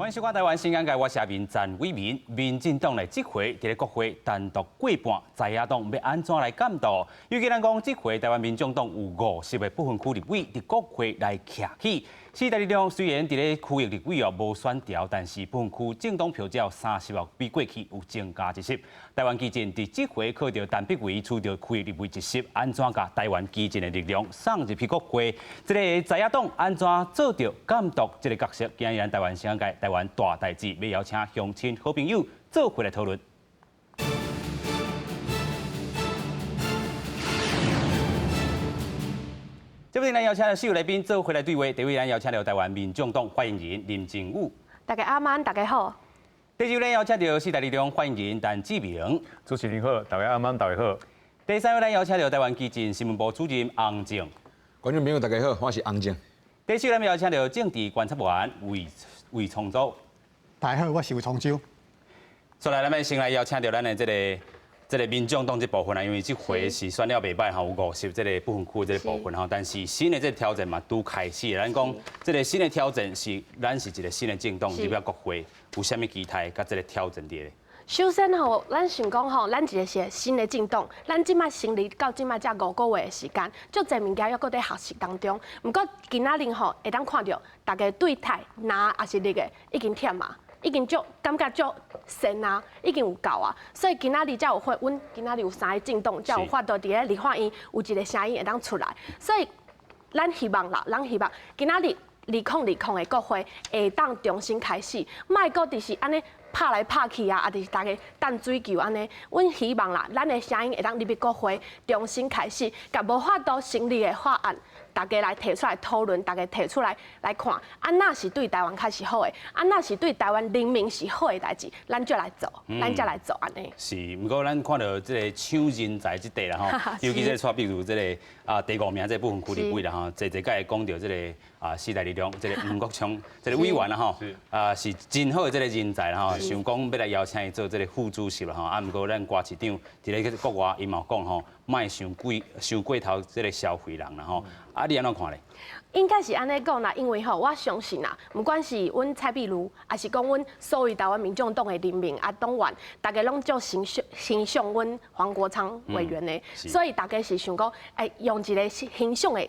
欢迎收看台湾新眼界，我是民赞伟民。民进党咧，这回伫咧国会单独过半，在野党要安怎来监督？尤其咱讲这回台湾民众党有50个不分区立委伫国会来徛起。时代力量虽然伫咧区域立委无选调，但是不分区政党票只有30比过去有增加一席。台湾基进伫这回靠着陈碧维取得区域立委一席，安怎甲台湾基进的力量送入去国会？这个在野党安怎做到监督这个角色？今日咱台湾新眼界台湾大代志，要邀请乡亲好朋友做回来讨论。这边咱邀请了4位来宾做回来对话。第一位咱邀请了台湾民众党发言人林正武。大家晚安，大家好。第二位咱邀请到时代力量发言人陈志明。主持人好，大家晚安，大家好。第三位咱邀请到台湾基进新闻部主任洪正。观众朋友大家好，我是洪正。第四位咱邀请到政治观察员魏崇洲。大家好，我是魏崇洲。所以咱们先来邀请到咱的这个民众党这部分啊，因为这回是选了袂歹吼，有50这个不分区这个部分吼，但是新的这个挑战嘛拄开始。咱讲这个新的挑战是咱是一个新的政党入了国会，有啥物期待？甲这个挑战伫？首先吼，咱想讲吼，咱一个是新的政党，咱即马成立到即马才5个月的时间，足侪物件还搁在学习当中。不过今仔日吼，会当看到大家对待拿也是力的已经忝啊。已经足感觉足神啊，已经有够啊，所以今仔日才有法，阮今仔日有3个政党，才有法度伫咧立法院有一个声音会当出来，所以咱希望啦，咱希望今仔日2020的国会会当重新开始，莫搁就是安尼拍来拍去啊，就是大家等水球安尼。阮希望啦，咱的声音会当入去国会重新开始，甲无法度成立的法案。大家来提出来讨论，大家提出来看，安那是对台湾较是好的，安那是对台湾人民是好的代志，咱就来做，咱才来做安尼。是，不过咱看到这个抢人才这块啦吼，尤其是比如这个第5名这部分区立委啦吼，侪个会讲到这个时代力量这个吴国昌这个委员啦吼，是真好的这个人才啦吼，想讲要来邀请伊做这个副主席啦吼，啊，不过咱郭市长伫咧国外伊嘛讲吼，莫伤过头这个消费人啦吼。啊，你安怎看咧？应该是安尼讲啦，因为吼，我相信啦，不管是阮蔡壁如，还是讲阮所有台湾民众党的人民啊党员，大家拢足欣赏阮黄国昌委员的，所以大家是想讲，用一个欣赏的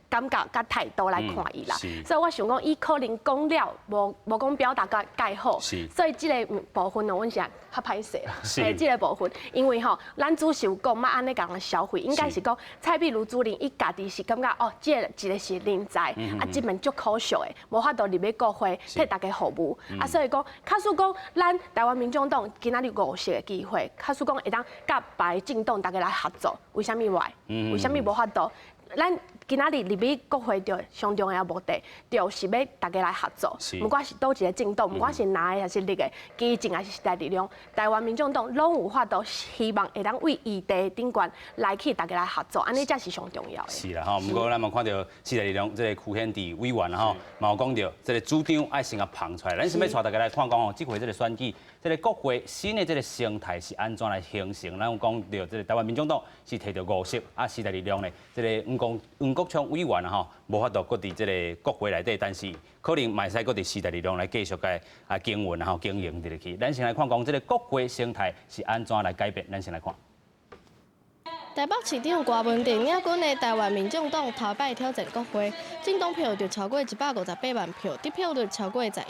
感觉甲态度来看伊啦。所以我想讲，伊可能讲了无讲表达介好，所以这个部分呢，阮是较歹势啦。这个部分，因为吼，咱主席有讲，莫安尼讲消费，应该是讲蔡壁如主任伊家己是感觉哦，这个一个是人才，啊，这边足可惜的，无法度入去国会替大家服务，啊，所以讲，假使讲咱台湾民众党今仔日50个机会，假使讲会当甲别个政党大家来合作，为虾米坏？为虾米无法度？咱今仔日入去国会着上重要的目的，就是要大家来合作。不管是倒一个政党，不管是哪个还是立个基进还是时代力量，台湾民众党拢有法度，希望会当为议题顶悬来去大家来合作，安尼才是上重要的。是啦吼，不过咱嘛看到时代力量这个区县地委员啦吼，嘛有讲到这个主张爱先甲捧出来，咱想要带大家来看讲吼，这回这个选举，这个国会新的这个生态是安怎来形成？咱有讲到这个台湾民众党是摕到50席，啊时代力量呢，这个吴国昌委员啊吼，无法度搁伫这个国会内底，但是可能卖使搁伫时代力量来继续个经营吼经营入去。咱先来看讲这个国会生态是安怎来改变，咱先来看。台北市长郭文定领军的台湾民众党头摆挑战国会，政党票就超过158万票，得票率超过11%，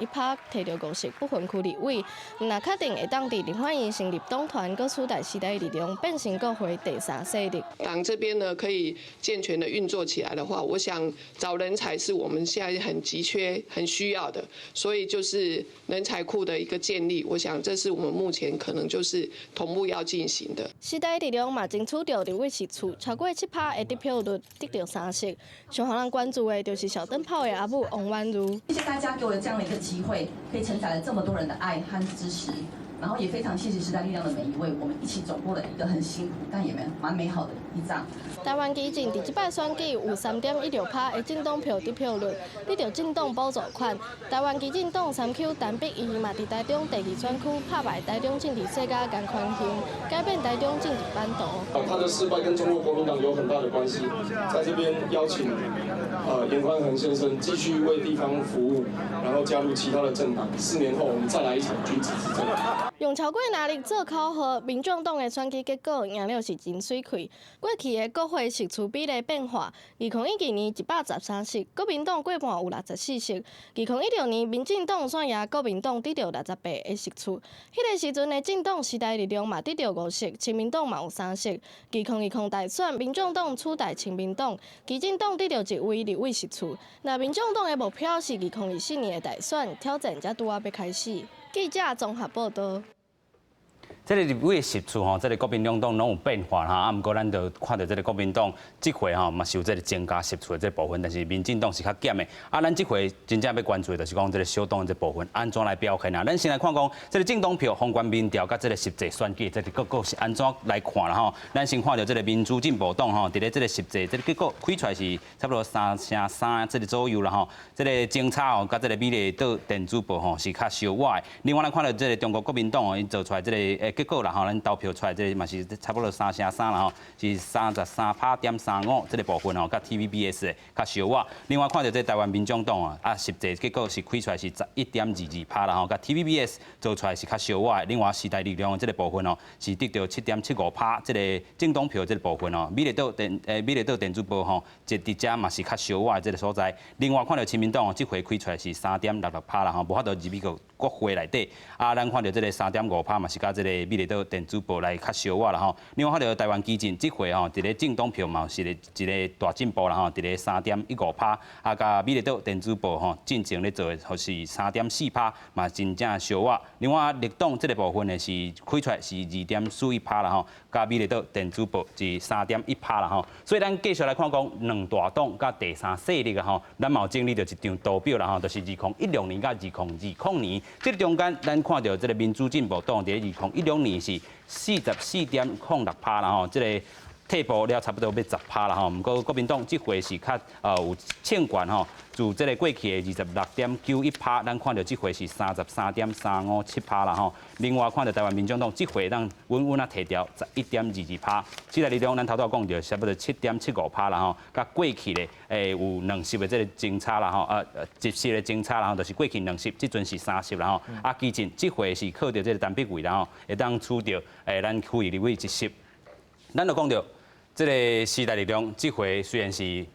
摕到50席不分区立委。若确定会当伫立法院成立党团，搁取代时代力量，变成国会第3势力。党这边呢，可以健全的运作起来的话，我想找人才是我们现在很急缺、很需要的，所以就是人才库的一个建立，我想这是我们目前可能就是同步要进行的。时代力量嘛，争取到立委席次超过7%的得票率，得到3席。上让人关注的就是小灯泡的阿母王婉如。谢谢大家给我的这样的一个机会，可以承载了这么多人的爱和支持。然后也非常谢谢时代力量的每一位，我们一起走过了一个很辛苦但也蛮美好的一仗。台湾基进伫即摆选举有3.16%的政党票得票率，得到政党补助款。台湾基进党3Q 陈碧仪嘛伫台中第2选区拍败台中政治世家颜宽恒，改变台中政治版图。他的失败跟中国国民党有很大的关系，在这边邀请颜宽恒先生继续为地方服务，然后加入其他的政党。4年后我们再来一场君子之争。用超过能力做考核，民众党的选举结果赢了是真水快。过去的国会席次比例变化，2012年113席，国民党过半有64席；2016年民进党选赢国民党得到68个席次。迄个时阵的政党时代力量嘛得到5席，亲民党嘛有3席。2020大选，民众党取代亲民党，基进党得到1位立委席次。那民众党的目标是2024年的大选，挑战才拄要开始。记者综合报道。这个立委的席次吼，这个国民两党拢有变化哈，啊，不过咱就看到这个国民党这回吼嘛是有这个增加席次的这部分，但是民进党是较减的。啊，咱这回真正要关注的就是讲这个小党的这部分安怎来表现啊？咱先来看讲这个政党票、宏观民调甲这个实际选举这个结果是安怎来看啦吼？咱先看到这个民主进步党吼，伫咧这个实际这个结果开出来是差不多3%这个左右啦吼。这个政策吼，甲这个美丽岛电子报吼是较小歪的。另外咱看到这个中国国民党哦，伊做出来这个结果啦吼，咱投票出来这个嘛是差不多3%啦吼，是33%.35%这个部分吼，甲 TVBS 的较小哇。另外看到这台湾民众党啊，实际结果是开出来是11.22%啦吼，甲 TVBS 做出来是较小哇。另外时代力量这个部分哦，是得到7.75%这个政党票这个部分哦。美丽岛电子报吼，这伫遮嘛是较小哇这个所在。另外看到亲民党哦，这回开出来是3.66%啦吼，无法度入美国国会内底。啊，咱看到这个3.5%嘛是甲这个美丽岛电子报来较小哇啦吼。另外看到台湾基进这回吼，伫咧政党票嘛是一个大进步啦吼，伫咧3.15%，啊，甲美丽岛电子报吼进前咧做的是3.4%，嘛真正小哇。另外绿党这个部分呢是开出来是2.41%啦吼，甲美丽岛电子报是3.1%啦吼。所以咱继续来看讲两大党甲第三势力啊吼，咱嘛有整理到一张图表啦吼，就是2016年甲2020年，这个中间咱看到这个民主进步党伫2016年是44.06%啦吼，这个退步了差不多要10%啦吼。不过国民党这回是较有欠悬吼，自这个过去的26.91%，咱看到这回是33.357%啦吼。另外看到台湾民众党这回咱稳稳啊提调11.22%，时代力量咱头讲到差不多7.75%啦吼，甲过去的有2席的这个争差啦吼，1席的争差啦吼，就是过去2席，即阵是3席啦吼。啊，基进这回是靠着这个陈碧桂啦吼，会当取到咱区域立委1席。咱就讲到这个时代力量这回虽然是区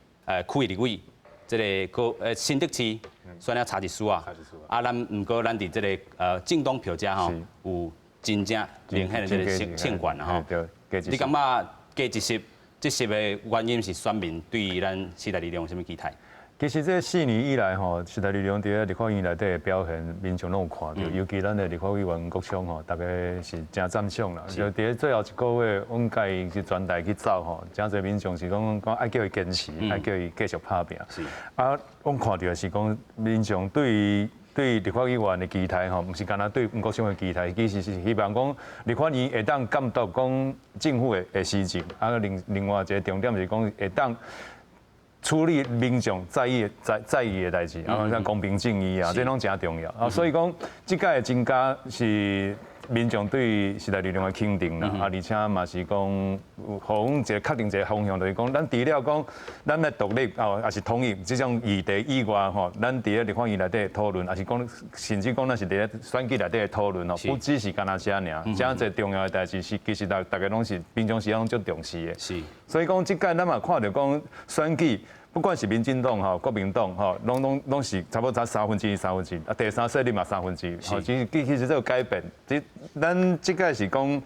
域立委，这个新竹市选了差一输啊，啊，咱唔过咱伫这个政党票遮吼有真正明显的这个欠悬啦吼。你感觉加1席，这席的原因是选民对于咱时代力量有什么期待？其实这4年以来吼，时代力量伫立法院内底的表现，民众拢有看到，尤其咱的立法委员国昌吼，大家是真赞赏啦。就伫最后一个月，阮甲伊去转台去走吼，真侪民众是讲爱叫伊坚持，爱叫伊继续拍拼。啊，阮看到的是讲民众对于立法委员的期待吼，毋是干那对吴国昌的期待，其实是希望讲立法院会当监督讲政府的施政。啊，另外一个重点就是讲会当处理民众在意的代志，啊，像公平正义啊，这拢真重要啊。所以讲，这届的增加是民众对时代力量的肯定啦，啊，而且嘛是讲，互阮一个确定一个方向，就是讲，咱除了讲咱的独立哦，也是统一这种议题以外吼，咱伫咧立法院内底讨论，也是讲，甚至讲咱是伫咧选举内底的讨论哦，不只是干那遮尔，真侪重要的代志是，其实大家拢是民众是拢足重视的。是。所以讲，这届咱嘛看到讲选举。不管是民进党吼、国民党吼，拢是差不多3分之一，啊，第三势力嘛1/3，吼，其实这个改变，咱这个是讲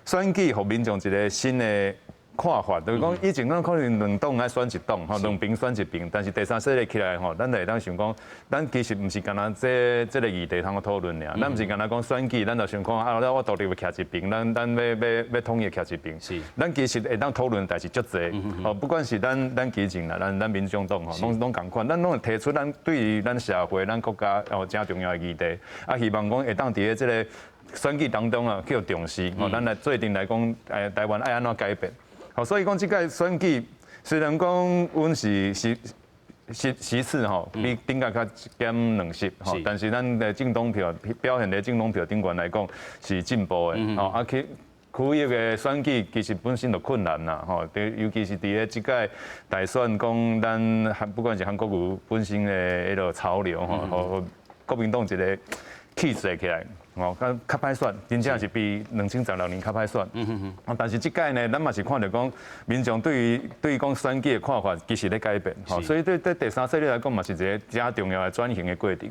选举，互民众一个新的看法，就是讲以前咱可能两党爱选一党，吼，两边选一边，但是第三势力起来吼，咱就会当想讲，咱其实毋是干那这个议题通个讨论尔，咱毋是干那讲选举，咱就想讲啊，我独立要徛一边，咱要统一徛一边，是，咱其实会当讨论代志足侪，哦，不管是咱基进啦，咱民众党吼，拢共款，咱拢会提出咱对于咱社会、咱国家哦真重要的议题，啊，希望讲会当伫咧这个选举当中啊，去重视，咱来做定来讲，台湾爱安怎改变？所以讲这个选举虽然讲阮是席次比顶个较减2席但是咱的政党票表现的政党票顶悬来讲是进步的区域的选举其实本身就困难啦尤其是伫咧即届大选讲咱不管是韩国瑜本身的迄个潮流和国民党一个气势起来。较歹选，真正是比2016年较歹选。但是这届呢，咱嘛是看到讲，民众对于讲选举的看法，其实咧改变。所以对第三势力来讲，嘛是一个真重要的转型的过程。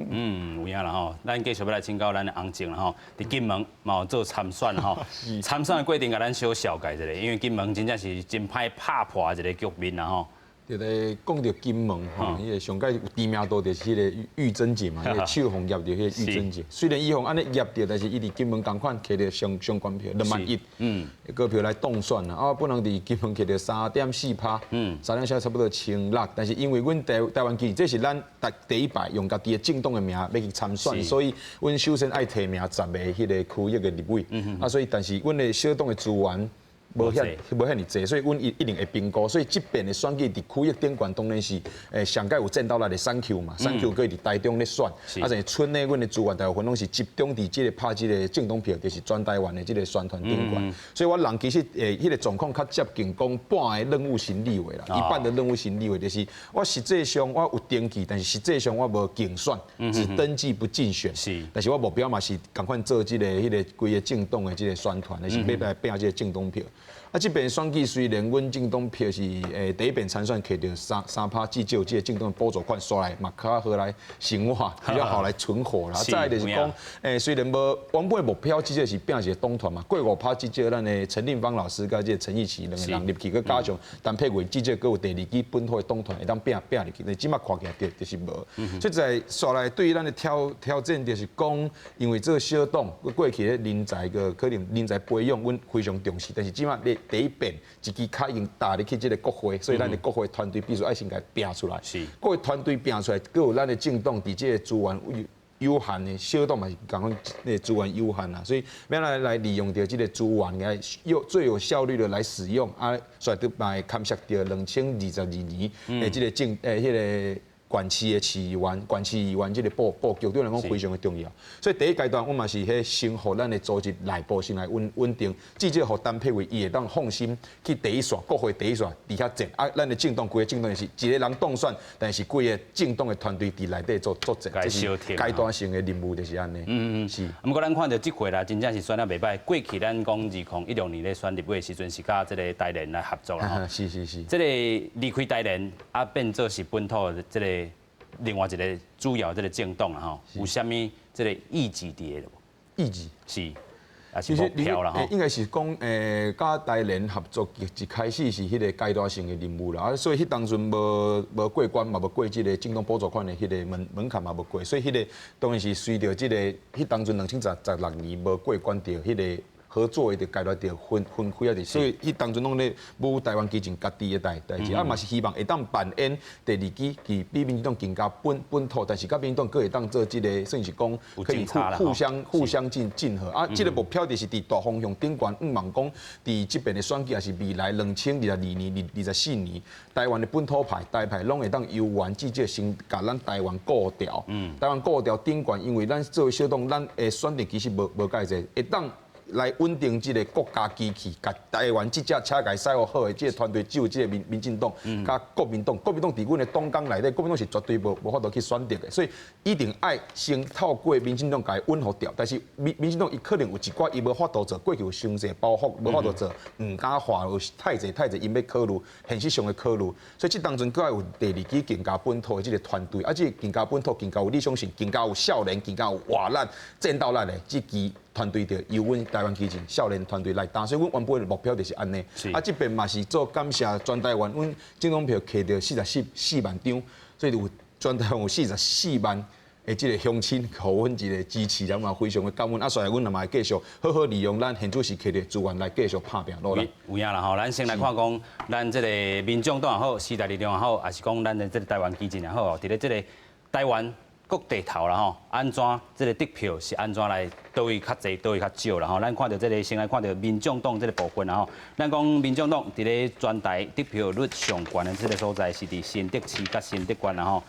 有影啦吼，咱继续要来请教咱的洪静啦吼，伫金门嘛有做参选吼，参选的过程甲咱小小解一下，因为金门真正是真歹拍破一个局面啦吼。就咧讲到金门吼，迄个上届有知名度就是迄个玉珍姐嘛，迄个手红业着迄个玉珍姐。虽然伊红安尼业着，但是伊伫金门同款摕着相关票21000，个票来当选啦。本人伫金门摕着3.4%，3.4差不多1600，但是因为阮台湾基，这是咱第一摆用家己的政党的名要去参选，所以阮首先爱提名10个迄个区域的立委。所以但是阮的小党的资源。无遐尼济，所以阮一定会评估。所以即边的选举伫区域顶悬当然是上届有见到咱的3 Q 嘛，3 Q 可以伫台中咧选，但村内阮的资源大部分拢是集中伫即个拍即个政党票，就是全台湾的即个宣传顶悬。所以我人其实迄个状况较接近讲半个任务型立委啦，一半的任务型立委就是我实际上我有登记，但是实际上我无竞选，只登记不竞选。但是我目标嘛是共款做即个迄个规个政党的即个宣传，就是要来拼即个政党票。这边选举虽然阮政党票是第一遍参选摕到3%至少，这个政党补助款刷来嘛较好来生活，比较好来存活啦。再就是讲，虽然无原本目标至少是拼一个党团嘛，过5%至少咱的陈定芳老师甲这个陈奕奇两个人入去，佮加上陈佩慧至少佮有第2支本土的党团会当拼入去，但即马看起来就是无。所以在刷来对于咱的挑战就是讲，因为这个小党过去的人才个可能人才培养，阮非常重视，但是即马第一遍一支卡已经打入去这个国会，所以咱的国会团队必须爱先甲拼出来。国会团队拼出来，佮有咱的政党伫这个资源有限的，小党嘛是讲那资源有限啦，所以要来利用到这个资源来最有效率的来使用所以都来勘察到2022年的这个迄个。管区的市议员这个布局对咱讲非常的重要，所以第一阶段我嘛是迄先互咱的组织内部先来稳定，至少互陈佩慧伊会当放心去第一线国会第一线伫遐站咱的政党规个政党是一个人当选，但是规个政党的团队伫内底做战，这是阶段性的任务就是安尼。是。不过咱看到这回啦，真正是选得袂歹。过去咱讲2016年咧选立委时阵是甲这个台联来合作啦。是。这个离开台联变做是本土的这个。另外一个主要这个政党啦吼，有啥物这个意志伫咧无？意志是，也是目标啦吼。应该是讲甲台联合作一开始是迄个阶段性的任务啦，所以迄当阵无过关嘛，无过即个政党补助款的迄个门槛嘛无过，所以迄个当然是随着即个迄当阵2016年无过关着迄个。合作的阶段着分开啊，所以伊当阵拢咧舞台湾基层家己的代志，嘛是希望会当扮演第2支，比民进党更加本土，但是甲民进党佫会当做即个算是讲可以互相竞合即个目标就是伫大方向顶悬，望讲伫即边的选举也是未来2022年、24年，台湾的本土派、台派拢会当由原至少先甲咱台湾固调，台湾固调顶悬，因为咱作为小党，咱的选择其实无介济，会当。来稳定这个国家机器，甲台湾这只车界使好好的这个团队，只有这个民进党甲国民党伫阮的党纲内底，国民党是绝对无法度去选择的，所以一定爱先透过民进党甲伊稳好掉。但是民进党伊可能有一寡伊无法度做，过去有伤济包袱无法度做，唔敢话有太济，因要考虑现实上的考虑，所以这当中佫有第2支更加本土的这个团队，这更加本土、更加有理想性、更加有少年、更加有活力、战斗力的这支。团队着由阮台湾基层少年团队来担，所以阮原本的目标就是安尼。这边嘛是做感谢全台湾，阮政党票摕到44万张，所以有全台湾有44万的这个乡亲，互阮一个支持，然后非常的感恩。所以阮也嘛继续好好利用咱现主时摕的资源来继续拍拼努力。有影啦吼，咱先来看讲，咱这个民众党也好，时代力量也好，还是讲咱的这个台湾基层也好，伫咧这个台湾。各地头啦吼，安怎这个得票是安怎来倒位较济，倒位较少啦吼。咱看到这个先来看到民众党这个部分啦吼，咱讲民众党伫咧全台得票率上悬的这个所在是伫新竹市甲新竹县啦吼。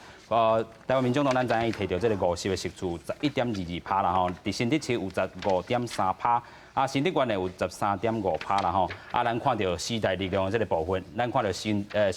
台湾民众党咱知影伊摕到这个50的席次11.22%啦吼，伫新竹市有15.3%，啊新竹县呢有13.5%啦吼。啊，咱看到时代力量的这个部分，咱看到时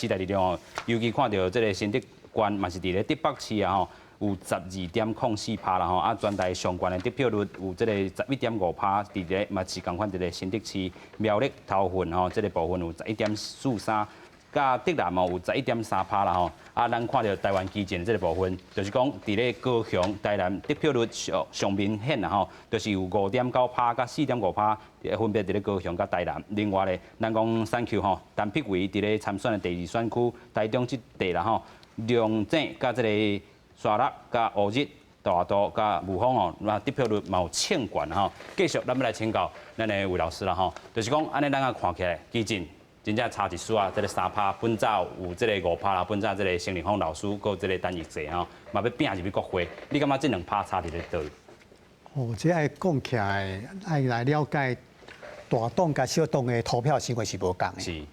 代力量哦，尤其看到这个新竹县嘛是伫咧竹北市啊吼。有12.04%啦吼，啊，全台上悬的得票率有这个11.5%，伫咧嘛是共款伫咧新竹市苗栗头份吼，这个部分有11.43%，甲竹南嘛有11.3%啦吼。啊，咱看到台湾基建这个部分，就是讲伫咧高雄、台南得票率上明显啦吼，就是有5.9%甲4.5%，分别伫咧高雄甲台南。另外咧，咱讲选区吼，陈碧维伫咧参选的第2选区台中这地啦吼，梁井甲这个。沙鹿、甲乌日、大肚、甲雾峰哦，那得票率嘛有抢悬吼。继续，咱们来请教咱的魏老师啦吼，就是讲安尼咱啊看起来，基进真正差一丝啊，这个3%，本早有这个5%啦，本早这个邢立峰老师，搁这个单义济吼，嘛要拼入去国会，你感觉这2%差伫咧倒？哦，这爱讲起来，爱来了解大党甲小党的投票行为是无共的。是。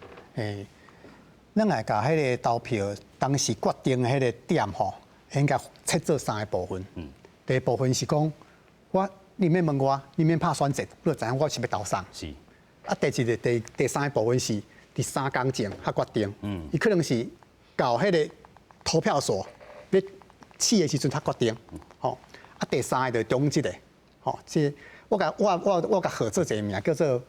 咱来甲迄个投票当时决定的迄个点吼。应该切做3个部分。第一部分是讲，你免问我，你免拍选择，你就知影我是要投啥。是。啊，第3个部分是第3天前才决定。伊可能是到迄个投票所要试的时阵才决定。吼。啊，第3个就中即个。吼，即我甲合做一个名叫做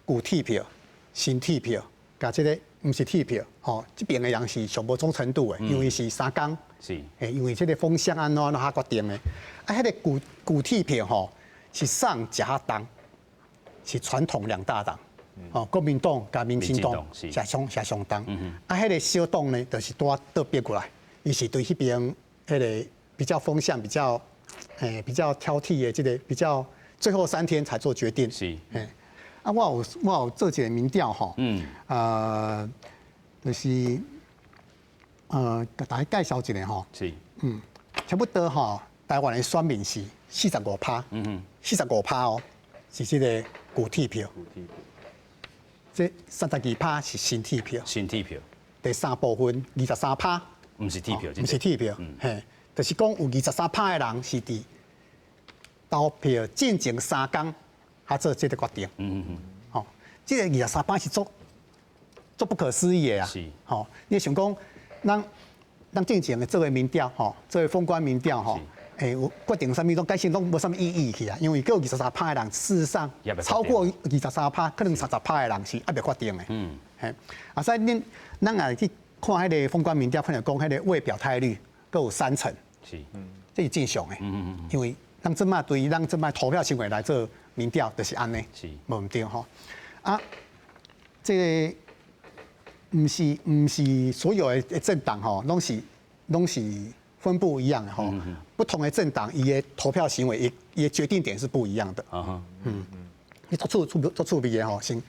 旧铁票、新铁票，甲即个毋是铁票。吼，即边的人是上无忠诚度的，因为是3天。是，因为这个风向安怎他决定的，啊，迄个古铁票吼是上加党，是传统2大党，哦，国民党甲民进党是相当，啊，迄个小党呢，就是倒变过来，伊是对迄边迄个比较风向比较挑剔的，这个比较最后3天才做决定，是，啊，我有做一个民调吼，就是。给大家介绍一下吼，是，差不多吼，台湾的选民是45%，45%哦，是这个旧铁票，这32%是新铁票，第3部分23%，唔是铁票，唔是铁票，嘿，就是讲有23%的人是伫投票进前3天，他做这个决定，吼，这个23%是做不可思议的啊，是，吼，你想讲。咱进前的做为民调吼，做为封关民调吼，有决定啥物拢改成拢无啥物意义去啊，因为有23%的人，事实上超过23%，可能30%的人是还未决定的。啊，所以咱也去看迄个封关民调，可能讲迄个未表态率各有30%，是，这是正常的。因为咱即摆对于咱即摆投票行为来做民调，就是安尼，是无毋对吼。啊，这个。唔是所有的政党吼，拢是分布一样的吼。不同的政党，伊的投票行为，伊的决定点是不一样的。你做出别的吼，先，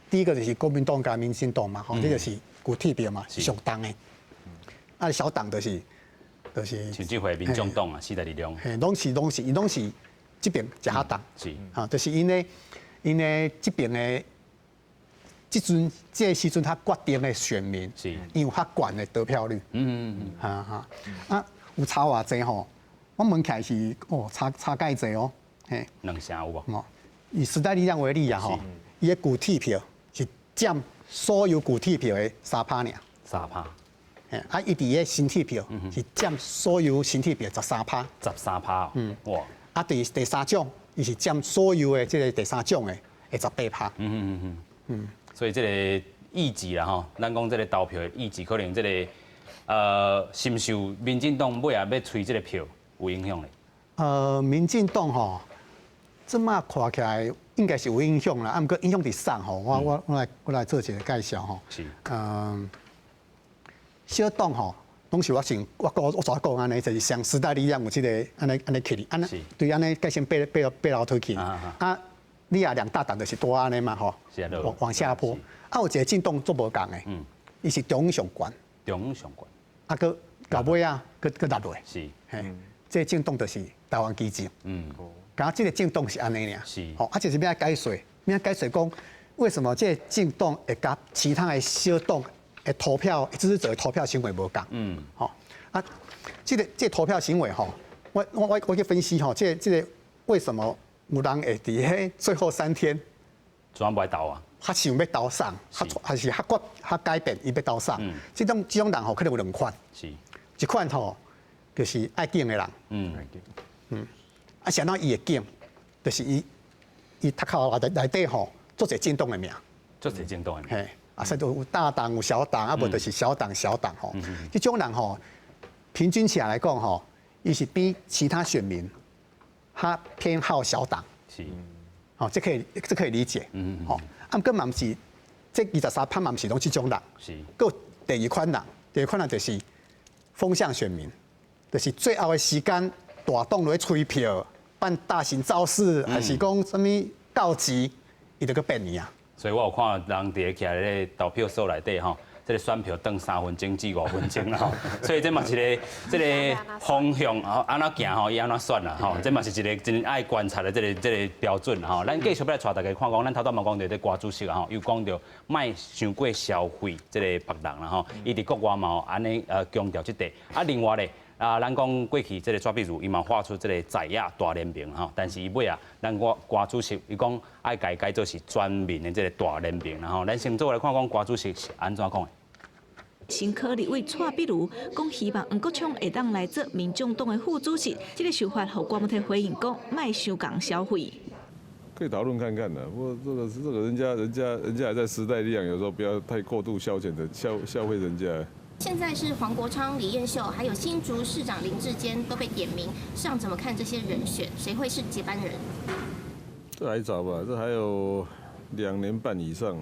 第一个就是国民党加民进党嘛，吼，这个是旧铁票嘛，是上党的。啊，小党就是像这回民众党啊，时代力量。拢是这边一下党。是。啊，就是因为这边的。这时阵他决定的选民，是，因为较悬的得票率，有差偌济吼，我问起来是差介济哦，嘿2成有无？哦，以时代力量为例啊吼，伊的旧铁票是占所有旧铁票的3%尔，3%，啊，伊伫个新铁票是占所有新铁票13%，哇，啊，第3种伊是占所有的这个第3种的18%，所以这个意志啦吼，咱讲这个投票的意志，可能这个是不是民进党尾啊要催这个票有影响咧？民进党吼，这么看起来应该是有影响啦，啊，不过影响伫啥吼？我来做一个介绍吼。是。小党吼，当时我早讲安尼，就是像时代力量有这个安尼起哩，对安尼改成背楼推起。啊。你也2大党就是多安尼嘛吼，往下坡。啊，有一个进动做无共的，伊是中上悬，啊，搁到尾啊，搁落来。是，这个政党就是台湾基进。刚这个政党是安尼尔。是。就是要解说，要解说讲为什么这个政党会甲其他的小党的投票支持者的投票行为无同。这个投票行为我去分析这个为什么有人会伫迄最后3天，专不爱投啊？他想要投上，还是他改变伊要投上。这种人可能有2款，一款就是爱敬的人，想到伊会敬，就是伊读考内底做一政党的名，做一政党的名，所以就有大党有小党，无就是小党。这种人平均起来讲伊是比其他选民他偏好小党。是。这可以理解。根嘛不是，这23趴嘛不是拢这种人。是。个第二款人就是风向选民，就是最后的时间大党来催票、办大型造势，还是讲什么告急，伊就去变去啊。所以我有看人伫徛咧投票所内底这个选票等3分钟至5分钟啦所以这嘛是这个方向安怎行伊安怎选啦这嘛是一个真爱观察的这个标准咱继续要来带大家看讲，咱头拄嘛讲到这瓜主席又讲到卖伤过消费这个别人啦伊伫国外嘛安尼强调这点另外咧。咱讲过去这个蔡壁如，伊嘛画出这个在野大联盟但是伊尾咱瓜主席伊讲爱改做是全民的这个大联盟咱先做来看讲瓜主席是安怎讲的。新科立委蔡壁如讲，希望黄国昌会当来做民众党的副主席，这个想法互郭文泰回应讲，卖伤港消费。可以讨论看看的，不过这个人家还在时代力量，有时候不要太过度消遣的消费人家。现在是黄国昌、李彦秀，还有新竹市长林志坚都被点名，市长怎么看这些人选？谁会是接班人？这还早吧，这还有2年半以上，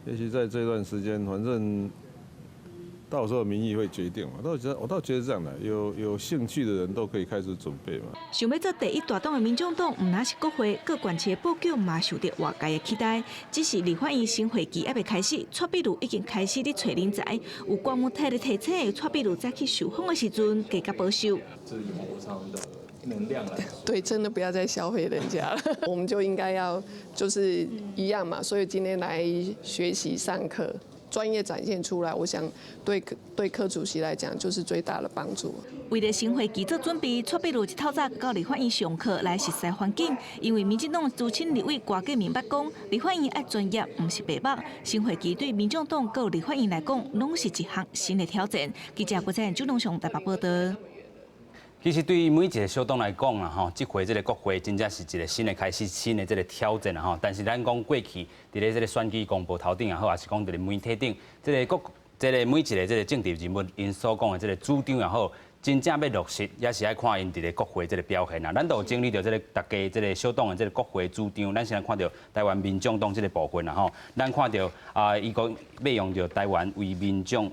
也许在这段时间，反正到时候民意会决定嘛。我倒觉得这样的，有兴趣的人都可以开始准备嘛。想要做第一大党的民众党，唔那是国会各管区的布局嘛，受到外界的期待。只是立法院新会期还未开始，蔡壁如已经开始咧找人才。有官媒替咧提醒，蔡壁如在去受访的时阵，加较保守。这以黄国昌的能量来说，对，真的不要再消费人家了，我们就应该要就是一样嘛。所以今天来学习上课。专业展现出来，我想对柯主席来讲就是最大的帮助。为了新会期做准备，蔡壁如一透早到立法院上课来熟悉环境。因为民进党资深立委郭建明捌讲，立法院爱专业，唔是白目。新会期对民众党和立法院来讲，拢是一项新的挑战。记者郭在主动上台北报道。其实对于每一个小党来讲这回这个国会真正是一个新的开始，新的这个挑战但是咱讲过去，伫咧这个选举公报头顶也好，还是讲伫咧媒体顶，这个每一个这个政治人物因所讲的这个主张也好，真正要落实，也是爱看因伫咧国会这个表现咱都有经历到这个大家这个小党的这个国会主张，咱现在看到台湾民众党这个部分咱看到伊讲要用到台湾为民众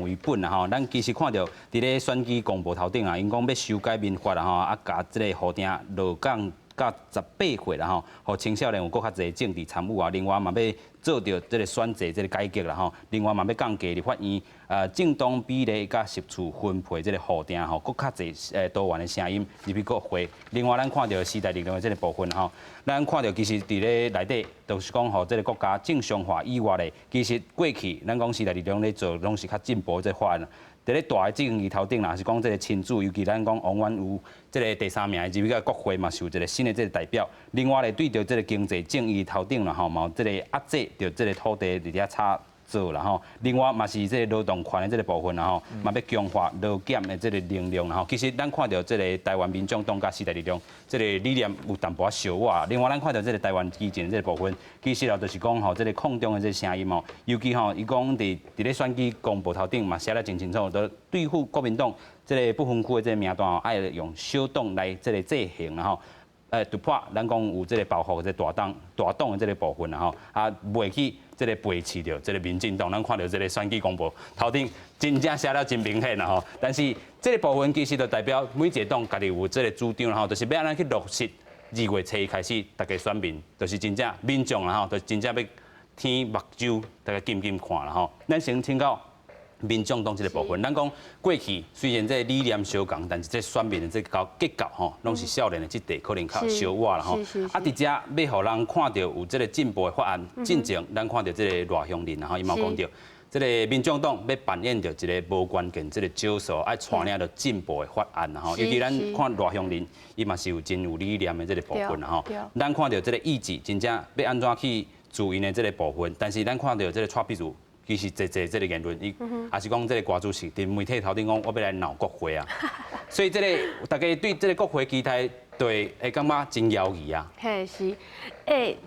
为本咱其实看到伫咧选举公报头顶因讲要修改民法甲这个户定落岗到18岁互青少年有更较侪政治参与另外嘛要做到这个选制这个改革另外嘛要降低立法院政党比例甲席次分配这个户定更较侪多元的声音入去国会。另外咱看到时代力量的这个部分咱看到其实伫咧内底就是讲这个国家正常化以外咧，其实过去咱讲时代力量咧做拢是较进步这法案。伫咧大的政议头顶啦，是讲这个亲子，尤其咱讲王婉瑜这个第3名，入去个国会嘛，是有一个新的这个代表。另外咧，对着这个经济正义头顶啦，嘛有这个压制着这个土地伫遐差做啦另外嘛是这个劳动权的这个部分嘛要强化劳检的这个能力其实咱看到这个台湾民众党甲时代力量这个理念有淡薄仔相外。另外咱看到这个台湾基进的这个部分，其实就是讲这个抗中的这个声音尤其伊讲伫咧选举公报头顶嘛写得真清楚，都对付国民党这个不分区的这个名单爱用小党来这个制衡突破咱讲有这个保护这大党的这个部分袂去这个背弃掉这个民进党。咱看到这个选举公报头顶真正写了真明显但是这个部分其实就代表每一个党家己有这个主张就是要安怎去落实2月初一开始，大家选民就是真正民众就是真正要天目睭大家紧看咱先请教民众党这个部分，咱讲过去虽然这理念相同，但是这选民的这个结构吼，拢是少年的这代可能较小我啦吼。啊，伫遮要互人看到有这个进步的法案进前，咱看到这个赖香林，然后伊嘛讲到，这个民众党要扮演着一个无关键这个少数爱带领着进步的法案啦吼。尤其咱看赖香林，伊嘛是有真有理念的这个部分啦吼。咱看到这个意志，真正要安怎去注因的这个部分，但是咱看到这个蔡壁如。其实这个言论，伊也是讲这个瓜主席伫媒体头顶讲，我要来闹国会啊，所以这个大家对这个国会期待，对会感觉真犹豫啊。嘿是，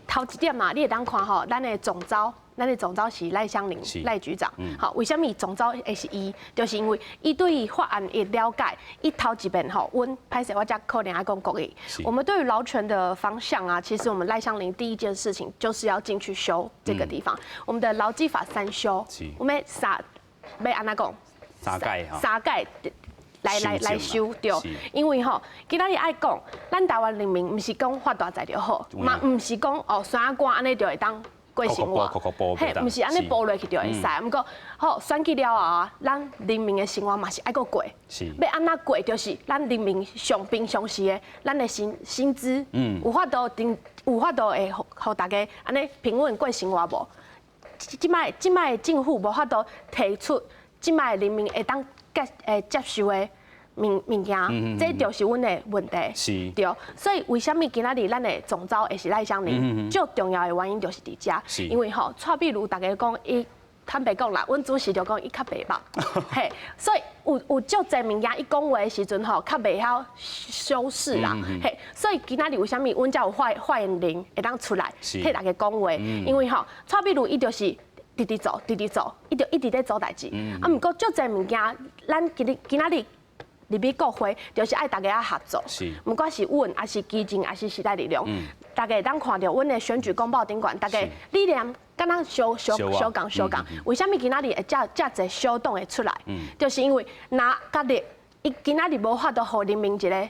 头一点嘛，你会当看吼，咱的总召是赖香林赖局长。好，为什么总召会是伊？就是因为伊对于法案的了解，伊头一遍吼，拍摄我才可能爱讲国语。我们对于劳权的方向啊，其实我们赖香林第一件事情就是要进去修这个地方。我们的劳基法3修，我们要安怎讲？三改哈。三改。来修对，因为吼，今仔日爱讲，咱台湾人民唔是讲发大财就好，嘛唔是讲哦，山官安尼就会当过生活，嘿，唔是安尼报落去就会使。毋过好选举了后啊，咱人民的生活嘛是爱过，要安怎过，就是咱人民上平常时的咱的薪资，有法度会互大家安尼平稳过生活无？即摆政府无法度提出，即摆人民会当接受的物件，这就是阮的问题。对，所以为什么今仔日咱的总召会是赖香林？最重要的原因就是伫遮，因为吼，蔡壁如大家讲伊。坦白讲啦，阮主席就讲伊较白目，嘿，所以有足侪物件伊讲话的时阵吼，较袂晓修饰啦，嘿，所以今仔日为虾米阮才有发言人会当出来替大家讲话？因为吼，蔡壁如伊就是直直做，伊就一直在做代志。啊，毋过足侪物件，咱今仔日入去国会，就是爱大家合作，毋管是阮，还是基进，还是时代力量，大家会当看到阮的选举公报顶管，大家理念敢若相共。为虾米今仔日会遮侪小党会出来？就是因为拿家己，伊今仔日无法度互人民一个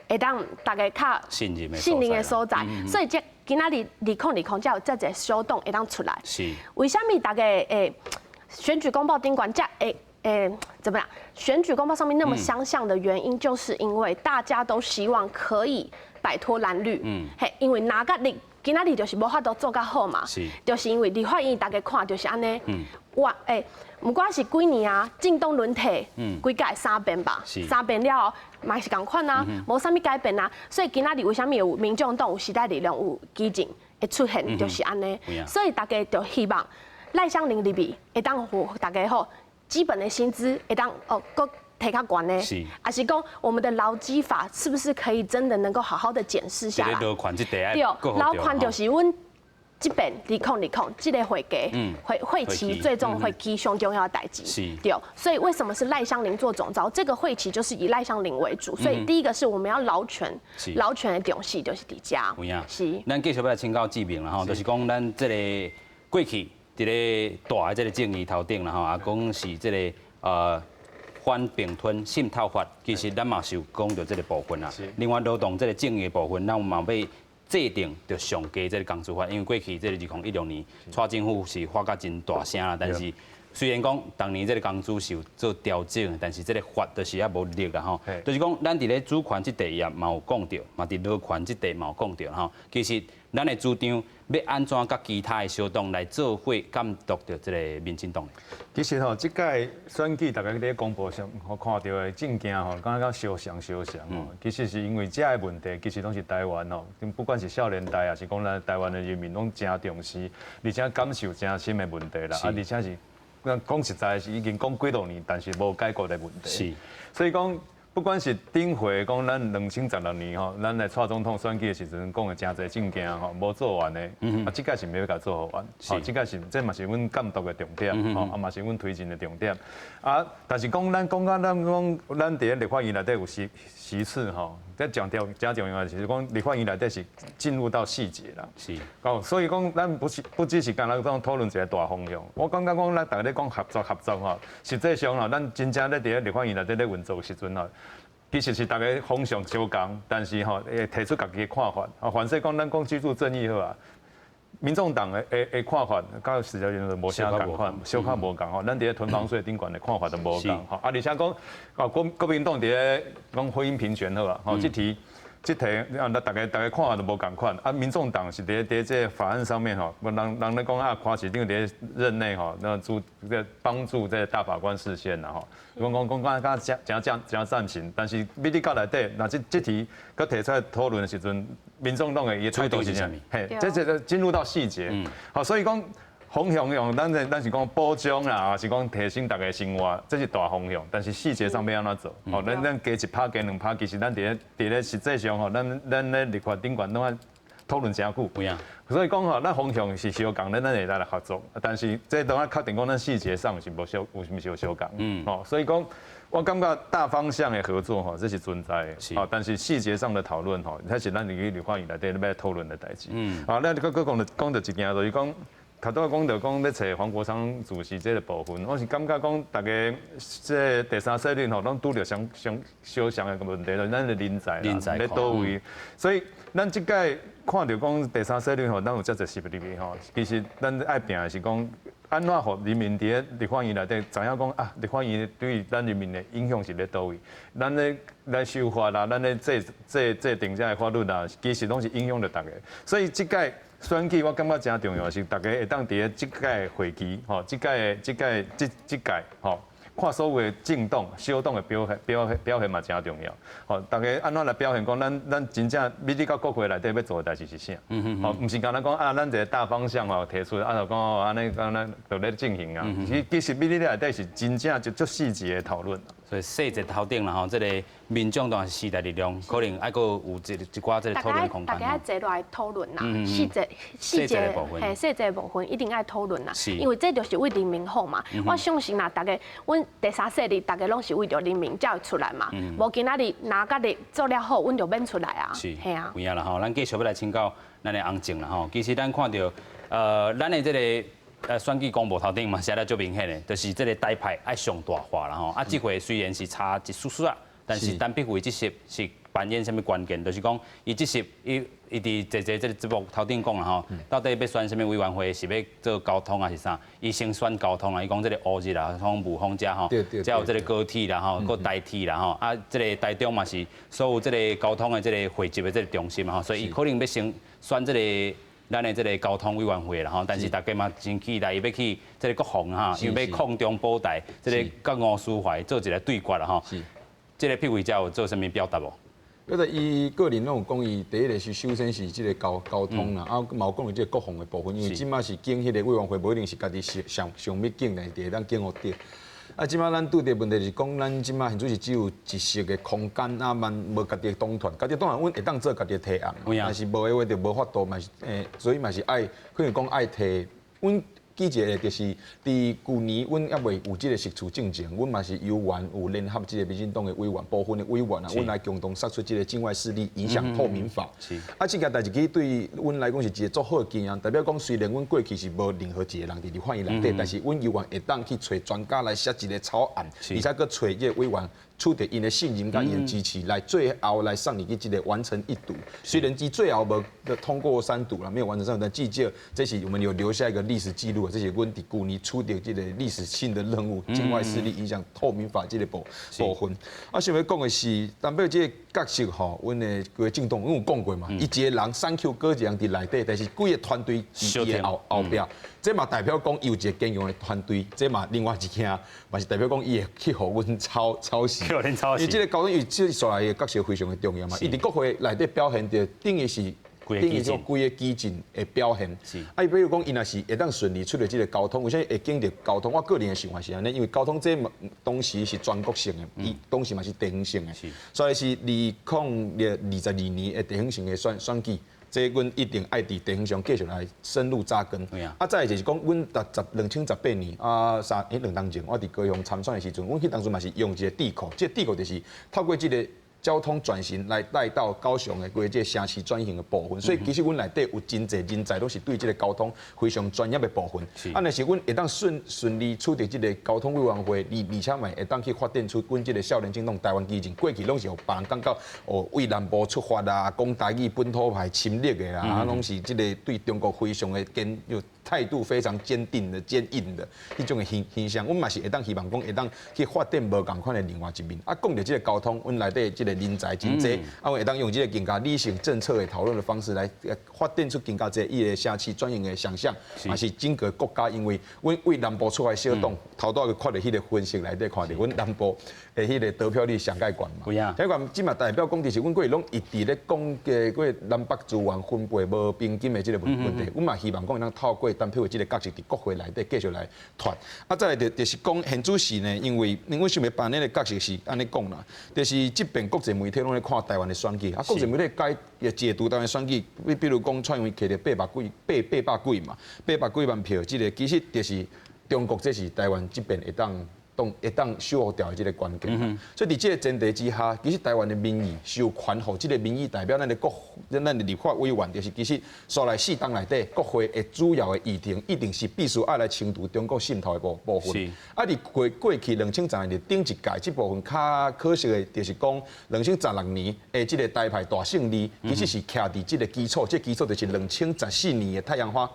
会当大家较信任的所在，所以这今仔日2020才有遮侪小党会当出来。为虾米大家选举公报顶管遮怎么样？选举公报上面那么相像的原因，就是因为大家都希望可以摆脱蓝绿。嘿，因为哪个你今仔日就是无法度做较好嘛，就是因为立法院大家看就是安尼。不管是几年啊，政党轮替，几届3遍吧，3遍了后嘛是同款啊，无啥物改变啊。所以今仔日为虾米有民众党、有时代力量、有基进会出现，就是安尼。所以大家就希望赖香林入面会当互大家好。基本的薪资会当搁提较悬呢，还是讲我们的劳基法是不是可以真的能够好好的检视下来？对，劳权就是阮这边2020这个会期会期最重会期上重要的代志。对，所以为什么是赖香林做总召？这个会期就是以赖香林为主，所以第一个是我们要劳权的重视就是伫遮。是，咱继续要来请教志明啦吼，就是讲咱这个过去。伫咧大的这个正义头顶啦吼，啊讲是这个反并吞渗透法，其实咱嘛是有讲到这个部分啦。另外劳动这个正义的部分，咱嘛要制定着上佳这个工资法，因为过去这个2016年，蔡政府是发甲真大声啦，但是虽然讲当年这个工资是有做调整，但是这个法就是也无力啦吼。就是讲咱伫咧主权这地也嘛有讲到，嘛伫劳权这地嘛有讲到吼。其实咱的主张。要安怎甲其他的小党来做伙监督着这个民进党？其实吼，即届选举大家伫公布上，我看到的证件吼，感觉相像吼。其实是因为这个问题，其实拢是台湾吼，不管是少年代也是讲咱台湾的人民拢真重视，而且感受真深的问题啦。而且是讲实在是已经讲几多年，但是无解决的问题。所以讲。不管是顶回讲咱2016年吼，咱来蔡总统选举的时阵讲的真侪证件吼，无做完的，即届是没有甲做好完，即届是这嘛是阮监督的重点，吼，嘛是阮推进的重点。但是讲咱伫咧立法院内底有时次吼，在强调加重要的是讲立法院内底是进入到细节啦。所以讲咱不只是干那种讨论一个大方向，我感觉讲咱大家咧讲合作吼，实际上吼，咱真正咧伫咧立法院内底咧运作的时阵吼。其实是大家方向相同，但是吼，会提出家己的看法。反正讲咱讲居住正义好啊，民众党的看法，甲时代就无啥共款，小可无共吼。咱伫咧囤房税顶悬的看法都无共吼。啊，而且讲国民党伫咧讲婚姻平权好啊，吼，这题啊，大家看法都无共款。啊，民众党是伫这法案上面吼，人咧讲啊，夸市长伫任内吼，那帮助这大法官释宪啦吼。讲赞成，但是比你到内底，那这题佮提出来讨论的时阵，民众党的伊态度是啥物？嘿，这进入到细节。好，所以讲方向用咱是讲保障啦，还是讲提升大家生活，这是大方向。但是细节上要安怎做？哦，咱加1趴加2趴，其实咱伫咧实际上吼，咱咧立法顶悬拢讨论真久。有影。所以讲吼，咱方向是相共，咱会来合作。但是这当然确定讲，咱细节上是有毋是有相共。哦，所以讲，我感觉大方向的合作吼，这是存在的。哦，但是细节上的讨论吼，它是咱立法院内底要讨论的代志。啊，咱佮讲到一件，就是讲。头拄讲到讲要找黄国昌主席这个部分，我是感觉讲大家这第三势力吼，拢拄着相的个问题，就是咱的人才咧倒位，所以咱即届看到讲第三势力吼，咱有遮侪势力吼，其实咱爱拼的是讲安怎互人民伫立法院内底知影讲啊，立法院对咱人民的影响是咧倒位，咱咧来修法啦，咱咧这定这法律啦，其实拢是影响着大家，所以即届。选举我感觉真重要是，大家会当伫咧即届会期，吼，即届，吼，看所有的政党、小党的表现嘛真重要。吼，大家安怎来表现讲，咱真正美丽到国会内底要做的代志是啥？吼，毋是干那讲啊，咱一个大方向吼提出，啊就讲安尼就咧进行啊。其实美丽内底是真正就足细节的讨论。所以细节头顶啦吼，这个民众党时代力量可能还阁有一寡这个讨论空间。大家坐落来讨论啦，细节的部分，细节部分一定爱讨论啦，因为这就是为人民好嘛。我相信啦，大家阮第三势力，大家拢是为着人民才会出来嘛。无今仔日哪家己做了好，阮就免出来啊。是，系啊。有影啦吼，咱继续要来请教咱的洪静啦吼。其实咱看到咱的这个。选举公布头顶嘛，写得足明显的，就是这个台派爱上大化啦吼。啊，这回虽然是差一丝丝啊，但是单笔会这席是扮演什么关键？就是讲，伊这席伊伫这节目头顶讲啦吼，到底要选什么委员会，是要做交通还是啥？伊先选交通啦，伊讲这个乌日啦，从雾峰遮吼，才有这个高铁啦吼，搁台铁啦吼。啊，这个台中嘛是所有这个交通的这个汇集的这个中心嘛吼，所以伊可能要先选这个。咱的这个交通委员会啦吼，但是大家嘛真期待伊要去这个国防哈，又要抗中保台，这个甲吴思怀做一个对决啦吼。这个评委家有做什么表达无？伊个人拢有讲，伊第一个是首先是这个交通啦，啊，嘛有讲到这个国防的部分，因为即马是经迄个委员会，无一定是家己上密经的，伫咱经学得。啊，即马咱拄着问题是讲，咱即马现在是只有一色的空间，啊，万无家己的党团，家己党团阮会当做家己的提案，但是无的话就无法度，嘛是所以嘛是爱，可能讲爱提阮。记一个就是，伫去年阮还未有即个实处进程，阮嘛是有联合即个民进党的委员部分的委员啊，阮来共同杀出即个境外势力影响透明法。啊，即件代志其实对阮来讲是一个足好的经验，代表讲虽然阮过去是无任何一个人伫立法院内底，但是阮犹原会当去找专家来写一个草案，而且搁找即个委员。取得因的信任甲因的支持，来最后来上你去这个完成一读。虽然最后无通过3读了，没有完成3读，但至少这是我们有留下一个历史记录啊。这是阮伫去年取得这个历史性的任务，境外势力影响透明法这个部分。啊，想要讲的是，但不这个角色吼，阮的各位政党，阮有讲过嘛，伊一个人3Q 个一个人伫内底，但是几个团队伫伊的后壁。这嘛代表讲有一个坚强的团队，这嘛另外一件嘛是代表讲伊会去互阮抄袭。因为这个交通，因为这所来的角色非常的重要嘛，伊伫国会内底表现的等于是规个基进的表现。啊，比如讲，伊若是会当顺利出了这个交通，为啥会经历交通？我个人的想法是安尼，因为交通这当时是全国性的，伊当时嘛是地方性的，所以是2022年的地方性的选举。这阮一定爱伫地方上继续来深入扎根。啊，再就是讲，阮2018年2当前，我伫高雄参选的时阵，阮去当初嘛是用一个地库，这个地库就是透过这个交通转型来带到高雄的规这城市转型的部分，所以其实阮内底有真侪人才，都是对这个交通非常专业的部分。啊，若是阮会当顺利取得这个交通委员会，而且嘛会当去发展出阮这个少年进动台湾基进，过去拢是有别人感觉哦，为南部出发啊，讲台语本土派侵略的啦，啊，拢是这个对中国非常的态度非常坚硬的迄种的形象，阮嘛是会当希望讲会当去发展无共款的另外一面。啊，讲到这个交通，阮内底这个人才真济，啊，会当用这个更加理性政策的讨论的方式来发展出更加侪伊个城市转型的想象，嘛是整个国家，因为阮为南部出来小党，头拄看到迄个分析内底看到，阮南部的迄个得票率上盖悬嘛，迄个即嘛代表讲就是阮过去拢一直咧讲个个南北资源分配无平均的这个问题，阮嘛希望讲能透过单票的这个角色伫国会内底继续来传。啊，再来就是讲现主席呢，因为想要扮演的角色是安尼讲啦，就是即边国际媒体拢咧看台湾的选举，啊，国际媒体解读台湾选举，比如讲蔡英文摕着800几嘛，800几万票，这个其实就是中国这是台湾这边会当守护掉的这个关键。所以伫这个前提之下，其实台湾的民意受权乎这个民意代表咱的立法委员，就是其实所来4党内底国会的主要的议程，一定是必须要来清除中国渗透的部分。啊，伫过去2012年顶一届这部分较可惜的，就是讲2016年的这个台派大胜利，其实是徛伫这个基础，这基础就是2014年的太阳花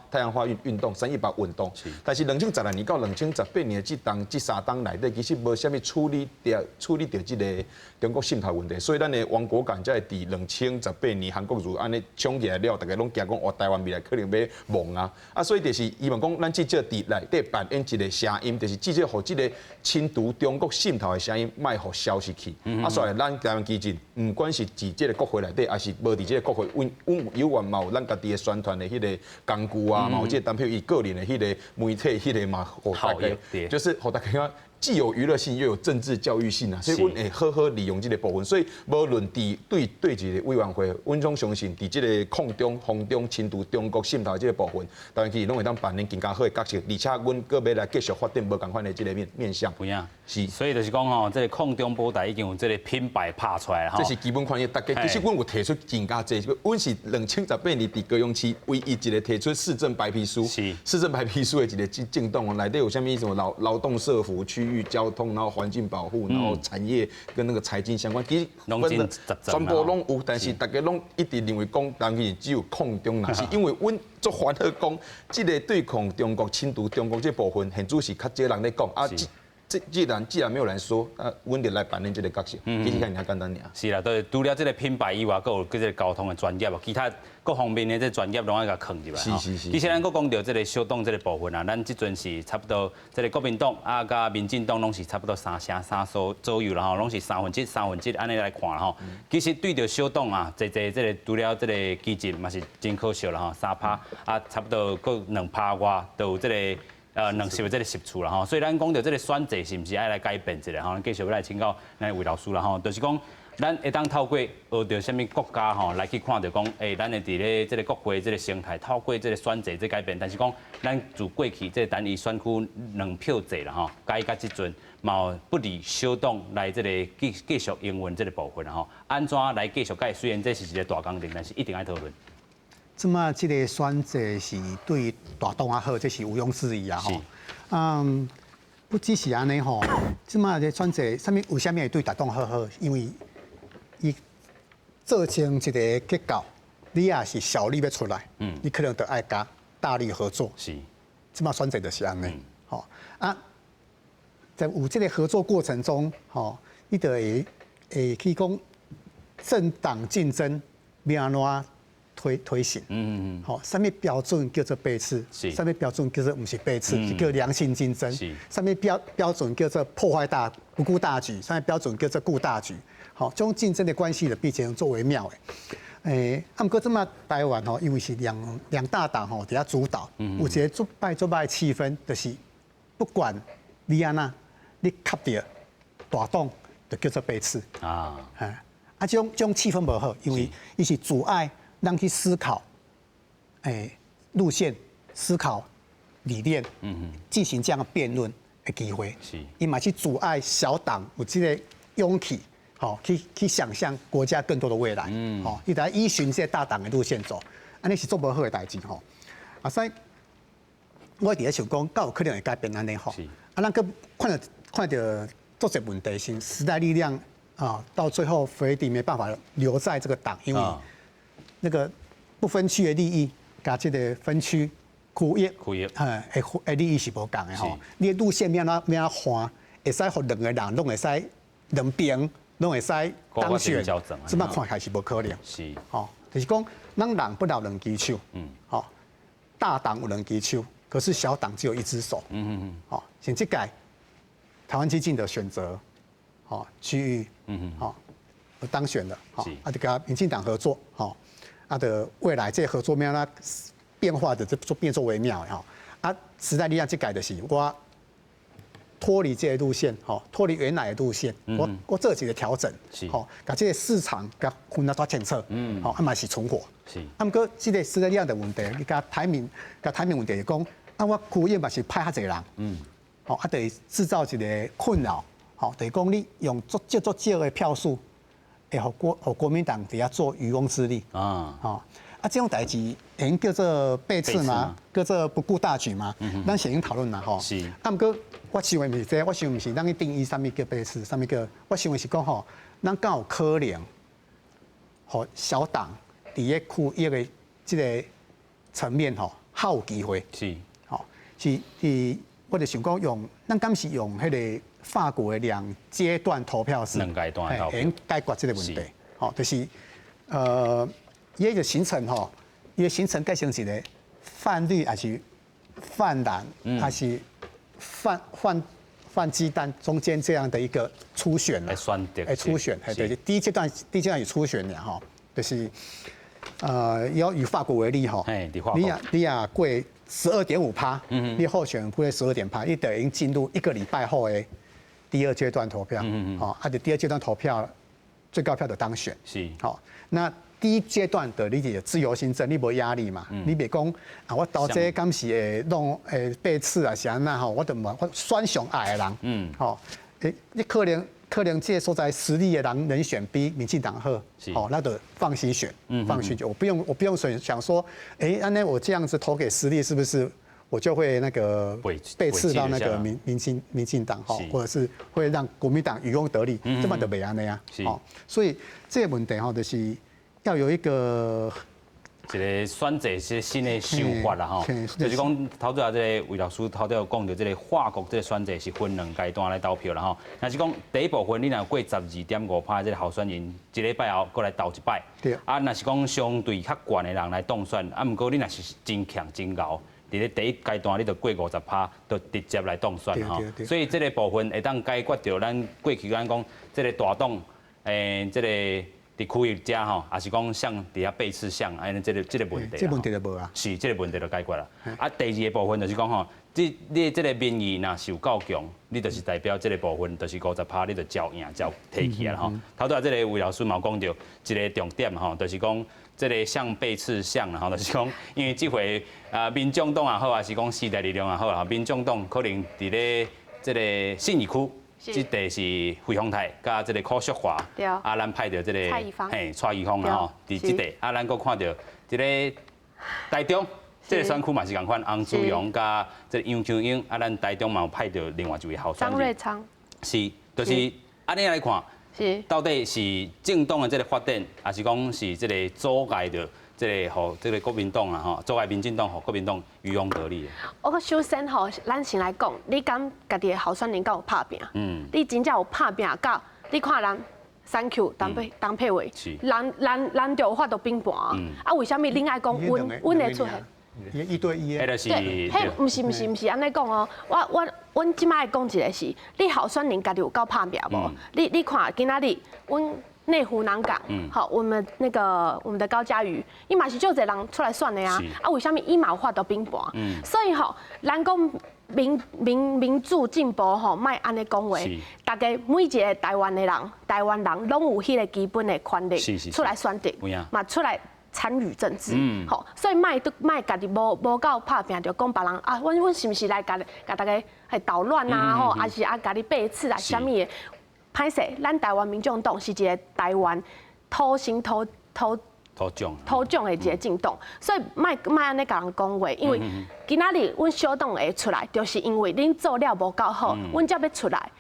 运动、318运动。但是2012年到2018年这3党内其实无虾米处理掉这个中国渗透问题，所以咱的亡国感才会伫2018年韩国瑜安尼冲起来了，大家拢惊讲哦，台湾未来可能要亡啊！啊，所以就是希望讲咱记者伫内底扮演一个声音，就是记者互这个侵毒中国渗透的声音，卖互消失去。啊，所以咱台湾基进，不管是伫这个国会内底，还是无伫这个国会，阮有缘嘛有咱家己的宣传的迄个工具啊，嘛有这个单票伊个人的迄个媒体迄个嘛，互大家就是互大家。既有娱乐性又有政治教育性啊，所以阮会好好利用这个部分。所以无论对一个委员会，阮总相信伫这个抗中、防中、侵毒中国渗透这个部分，当然其实拢会当扮演更加好的角色。而且阮个要来继续发展无共款的这个面向。有影是，所以就是讲吼，这个抗中保台已经有这个品牌拍出来了。这是基本权益，大家其实阮有提出更加济，阮是2018年伫高雄市唯一一个提出市政白皮书，市政白皮书的一个政党哦，内底有啥物什么劳动社服区域交通，然后环境保护，然后产业跟那个财经相关，其实全部拢有，但是大家拢一直认为讲，当然只有抗中啦，是因为阮做反而讲，这个对抗中国、侵毒中国这部分，现主是较少人咧讲啊。既然没有人说，阮就来扮演这个角色，其实看你简单尔。是啦，对，除了这个品牌以外，还有这个交通的专业，其他各方面的这专业拢要甲扛入来。是。其实咱佫讲到这个小党这个部分啊，咱即阵是差不多，这个国民党啊，甲民进党拢是差不多3成3左右啦吼，拢是3分之1安尼来看啦吼。其实对着小党啊，这个除了这个基进嘛是真可惜啦吼，3%啊，差不多佫2%外，都有这个。20的这个10处啦吼，所以咱讲到这个选择是毋是爱来改变一下吼？继续要来请教咱魏老师啦吼，就是讲咱会当透过学到什么国家吼来去看到讲，咱会伫咧这个国会这个生态，透过这个选择这改变，但是讲咱自过去这单一选区2票制啦吼，改到即阵嘛不利小党来这个继续营运这个部分啦吼，安怎来继续改？虽然这是一个大工程，但是一定要讨论。即马即个选择是对大党啊好，这是毋庸置疑啊吼。不只是安尼吼，即马这选择为虾米会对大党好？因为伊做成一个结构，你也是效率要出来，你可能得爱加大力合作。是，即马选择就是安尼，吼啊，在有这个合作过程中，吼，你得会去讲政党竞争要安怎推行，好，什么标准叫做背刺？什么标准叫做不是背刺？是叫良性竞争。什么标准叫做破坏不顾大局？什么标准叫做顾大局？好，这种竞争的关系的必须作为妙的。不过这么台湾吼，因为是两大党吼底下主导，有一个做败气氛，就是不管你安那，你卡到大党就叫做背刺啊。这种气氛不好，因为伊是阻碍。让去思考，路线、思考理念，进行这样的辩论的机会，伊嘛去阻碍小党有这个勇气好去想象国家更多的未来，好，伊在依循这些大党的路线走，安尼是做不好的代志吼。啊，所以我伫咧想讲，有可能会改变安尼吼。啊，咱个看到做这问题是时代力量啊，到最后菲律宾没办法留在这个党，因为那个不分区的利益，甲这个分区区域，利益是无共的吼。你路线要哪换，会使互两个人拢会使两边拢会使当选，即摆看起来是无可能。是，吼，就是讲咱人不了两只手，吼，大党有两只手，可是小党只有一只手，好，像这届台湾基进的选择，好区域，好当选了，好，啊，就跟民进党合作，好，啊的未来这合作面那变化的这变作微妙，哈，啊，时代力量这届的是我脱离这些路线，好，脱离原来的路线，我做几个调整，好，把这个市场给分啊抓清楚，好，啊嘛是存活，是，啊，不过这个时代力量的问题，你甲台面问题是讲，啊，我区域嘛是派较侪人，好，啊，得制造一个困扰，好，等于讲你用足少的票数，会互国民党底下做渔翁之利啊，好，啊，这种代志，叫做背刺嘛，叫做不顾大局嘛，咱先讨论啦，吼，是，啊，不过我想的不是这，我想的是咱去定义什么叫背刺，什么叫，我想的是讲吼，咱敢有可能，吼小党伫个区域的这个层面吼，较有机会，是，吼，是我就想讲用，咱敢是用迄个法国的2阶段投票式，解决这个问题。好，就是伊个形成吼，伊个形成改成一个泛绿还是泛蓝，还是泛鸡蛋中间这样的一个初选了。初选，对，第一阶段有初选了哈，就是要以法国为例哈，你亚过12.5%，你候选人过12.5%，你等于进入1个礼拜后的第2阶段投票，好，啊，第2阶段投票最高票的当选，是，好，那第1阶段的你的自由行政，你无压力嘛，你别讲啊，我到这敢是会弄背刺啊，是安那吼，我选上爱的人，好，你可能这所在实力的人选比民进党好，好，那就放心选，放心选，我不用想说，那我这样子投给实力是不是我就会那个背刺到那个民进党哈，或者是会让国民党渔翁得利，这么的北安的呀，好，所以这个问题哈，就是要有一个选择些新的想法啦吼，就是讲头拄啊，这个魏老师头拄有讲到，这个法国这个选择是分2阶段来投票啦吼。但是讲第一部分，你若过12.5%这个候选人，1礼拜后过来投一摆，啊，若是讲相对较悬的人来当选，啊，毋过你若是真强真牛，伫咧第1阶段你就过50%，就直接来当选吼。所以这个部分会当解决掉咱过去咱讲这个大党，这个。伫区域遮吼，也是讲向伫遐背刺向，安尼这个问题。这问题就无啊。是，这个问题就解决了。啊，第2个部分就是讲吼，你这个民意若是有够强，你就是代表这个部分就是50%，你就照赢照摕起来吼。头拄啊，这个魏老师嘛讲到一个重点吼，就是讲这个向背刺向，然后就是讲，因为这回民众党也好，还是讲时代力量也好啦，民众党可能伫咧这个信义区。这地是费鸿泰，甲这个柯淑华，啊，咱派到这个蔡宜芳啦吼，伫这地，啊，咱佫看到这个台中，这个选区嘛是共款，洪志荣甲这个杨秋英，啊，咱台中嘛有派到另外一位候选人张瑞昌，是，就是安尼来看，是到底是政党的这个发展，还是讲是这个阻碍着？这个国民党啊，吼，阻碍民进党和国民党渔翁得利。我首先吼，咱先来讲，你敢家己的候选人敢有拍拼？你真正有拍拼到，你看人3 Q 当配位，人就有法度并盘啊？为什么恁爱讲阮会出现？1对1的。对，迄不是安尼讲哦。阮即摆讲一个是，你候选人家己有够拍拼无？你看今仔日阮。内湖南港，好，我们的高嘉瑜，伊嘛是就这人出来选的呀，啊，为什么伊嘛有法度并盘？所以吼，咱讲民主进步吼，莫安尼讲话，大家每一个台湾人拢有迄个基本的权利出来选择，嘛出来参与政治，好，所以莫家己无够拍拼，就讲别人啊，阮是毋是来甲大家系捣乱啊，吼，还是啊家己背刺啊，啥物的？歹势，咱台湾民众党是一个台湾土生土长的一个政党，所以卖安尼甲人讲话，因为今仔日阮小党会出来，就是因为恁做了无够好，阮才要出来。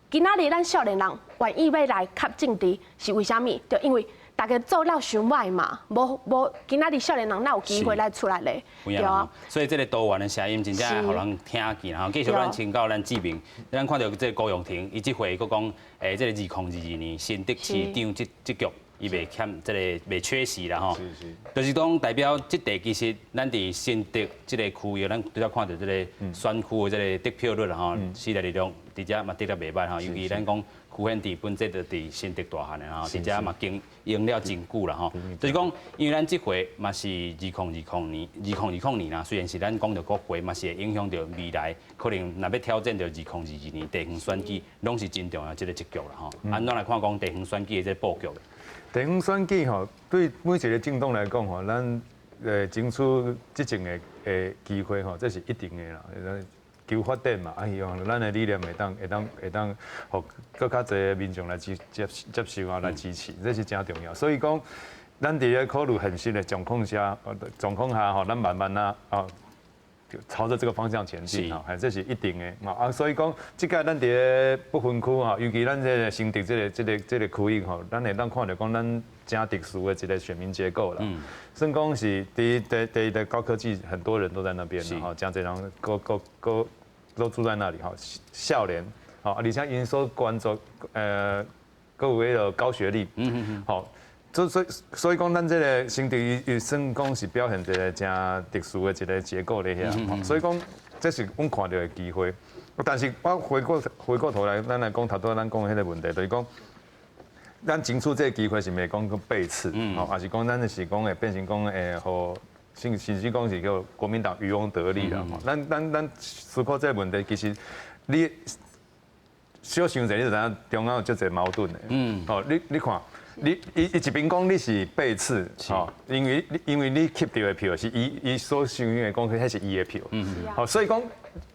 今仔日咱少年人愿意要来卡政治，是为虾米？就因为大家做了伤歹嘛，无今仔日少年人哪有机会来出来咧？对啊，所以这个多元的声音真正互人听见，然后继续咱请教咱志明，咱看到这个高永庭，伊即回佫讲，这个2022年新竹市长这局。伊袂欠这个袂缺席啦吼，就是讲代表这地其实咱伫新竹这个区域，咱拄则看到这个选区的这个得票率啦吼，时代力量伫遮嘛得了袂歹吼，尤其咱讲区县治本质就伫新竹大汉的吼，伫遮嘛经营了真久啦吼，就是讲因为咱这回嘛是2020年啦，虽然是咱讲到国会嘛是会影响到未来，可能若要挑战到2022年地方选举，拢是真重要这个一局啦吼。安怎来看讲地方选举的这个布局？地方选举吼，对每一个政党来讲吼，咱争取执政的机会吼，这是一定的啦。求发展嘛，希望咱的理念会当，互更较侪民众来接受啊，来支持，这是真重要。所以讲，咱伫咧考虑现实的状况下吼，咱慢慢朝着这个方向前进哈，这是一定的啊。所以讲，即个咱伫咧不分区哈，尤其咱这个新竹这个区域吼，咱会当看到讲咱真特殊的一个选民结构啦。算讲是第一的高科技，很多人都在那边哈，真侪人都住在那里哈，少年好，而且因所关注各位的高学历，好。所以讲，咱这个新竹伊算讲是表现一个真特殊的一个结构咧遐，所以讲这是阮看到的机会。但是我回过头来，咱来讲头拄咱讲的迄个问题，就是讲咱争取这个机会是袂讲背刺，还是讲咱是讲会变成讲会互甚至讲是叫国民党渔翁得利啦。咱思考这个问题，其实你小想者，你就知影中央有足侪矛盾的。你看。伊一边讲你是背刺，吼，因为你 keep 到的票是伊所想的讲，迄是伊的票，好，所以讲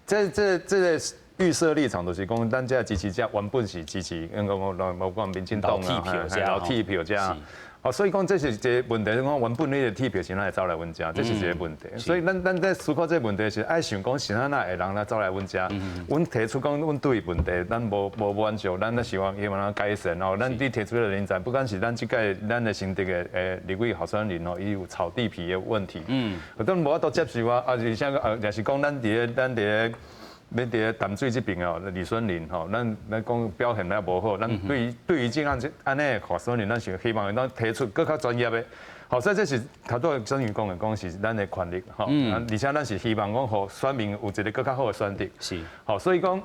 这个预设立场就是讲，咱这支持者原本是支持，无讲民进党啊，老铁票这样。哦，所以讲这是一个问题，讲原本你的铁票是哪会走来阮家，这是一个问题。所以咱在思考这个问题是爱想讲是哪会人来走来阮家。阮提出讲，阮对问题咱无满足，咱希望咱改善哦。咱你提出的人才，不管是咱即个咱的新竹的立委候选人哦，伊有炒地皮的问题。都无法度接受啊，而且也是讲咱伫咧。要伫淡水这边哦，李孙林吼，咱讲表现也无好，咱对于这样安尼候选人，咱是希望咱提出更较专业的。好，所以这是头拄曾宇讲是咱的权利吼，而且咱是希望讲互选民有一个更较好的选择。是，好，所以讲。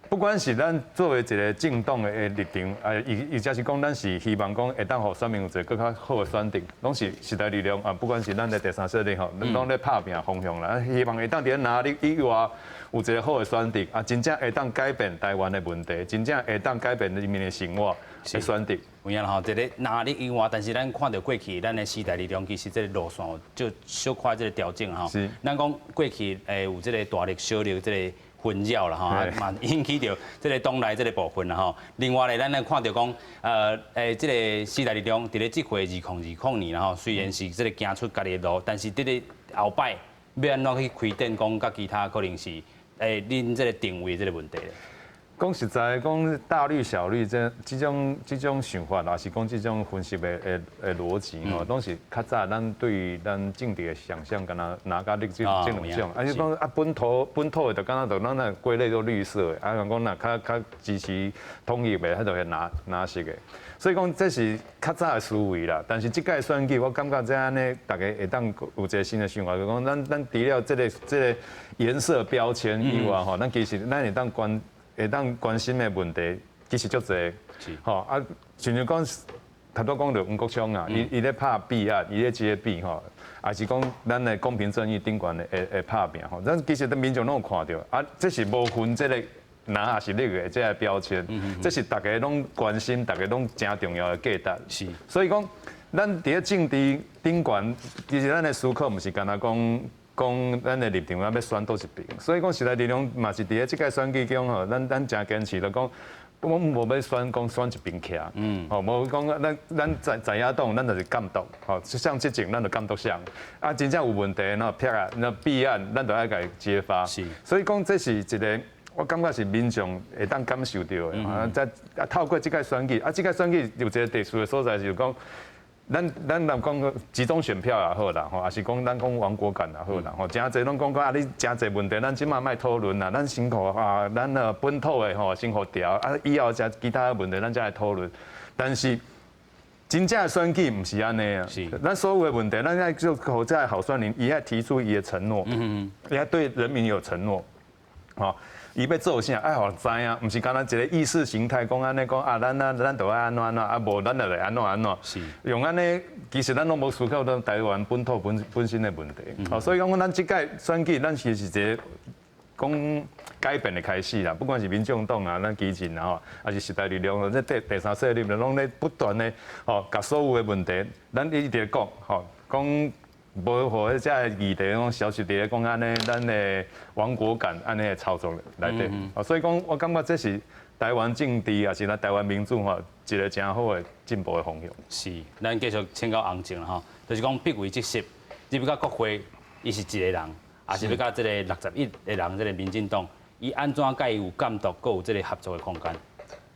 不管是咱作为一个政党的立场，或者是讲咱是希望讲会当互选民有一个更较好的选择，拢是时代力量啊。不管是咱的第三势力吼，拢咧拍拼方向啦，希望会当伫哪里以外有一个好的选择啊，真正会当改变台湾的问题，真正会当改变人民的生活的选择。有影啦吼，这个哪里以外，但是咱看到过去咱的时代力量其实这个路线就小可这个调整吼。是。咱讲过去有这个大力小力这个。混淆了哈，嘛引起到这个党内这个部分啦吼。另外咧，咱来看到讲，这个时代力量伫咧这回2020年啦吼，虽然是这个行出家己的路，但是这个后摆要安怎去开展讲，甲其他可能是恁这个定位这个问题咧。讲实在，讲大绿小绿这种想法，也是讲这种分析的逻辑吼，拢是较早咱对于咱政治的想象，敢若拿甲你这两种，而且讲啊本土的，就敢若就咱那归类都绿色的，啊讲若较支持统一的，迄就系拿色的。所以讲这是较早的思维啦，但是即届选举，我感觉这安尼，大家会当有一个新的想法，就讲咱除了这个颜色标签以外吼，咱其实咱会当关心的问题其实足侪，吼啊，像讲头拄讲到吴国昌啊，伊咧拍弊案，伊咧接弊吼，也是讲咱的公平正义顶悬的拍拼吼，咱其实民众拢有看到，啊，这是无分这个哪也是那个这个标签，这是大家拢关心，大家拢真重要的价值。是，所以讲咱伫咧政治顶悬，其实咱的思考毋是干那讲咱的立场要选倒一边，所以讲时代力量嘛是伫咧即个选举中吼，咱真坚持就讲，我无要选一边徛，吼，无讲咱在野党，咱就是监督，吼，像这种咱就监督上，啊，真正有问题，那撇啊，那弊案，咱就要甲伊揭发。是，所以讲这是一个，我感觉是民众会当感受到的，在透过这个选举，这个选举有一个特殊的所在，就是讲。咱若讲集中选票也好啦，吼，也是讲咱讲亡国感也好啦，吼，真侪拢讲啊，你真侪问题，咱即马莫讨论啦，咱先互啊，咱本土的吼先互调，啊，以后才其他的问题咱才来讨论。但是真正的选举唔是安尼啊，咱所有的问题，咱要就互这好选民，伊要提出伊的承诺，伊要对人民有承诺，吼。伊要做啥？爱互知影，毋是干那一个意识形态讲安尼讲啊，咱就爱安怎安怎，啊无咱就来安怎安怎。是用安尼，其实咱拢无思考到台湾本土本身的问题。哦，所以讲咱即届选举，咱其实是一个讲改变的开始啦。不管是民众党啊，咱基进啦吼，还是时代力量，这第三势力拢咧不断的吼，甲所有的问题，咱一直讲吼，讲。无互迄只议题讲消息伫咧讲安尼，咱的亡国感安尼的操作内底，所以讲我感觉这是台湾政治也是咱台湾民主吼一个真好的进步的方向。是，咱继续请教洪正啦吼，就是讲必为即实，入到国会，伊是一个人，也是要甲即个61个人，即个民进党，伊安怎甲伊有监督，佮有即个合作的空间？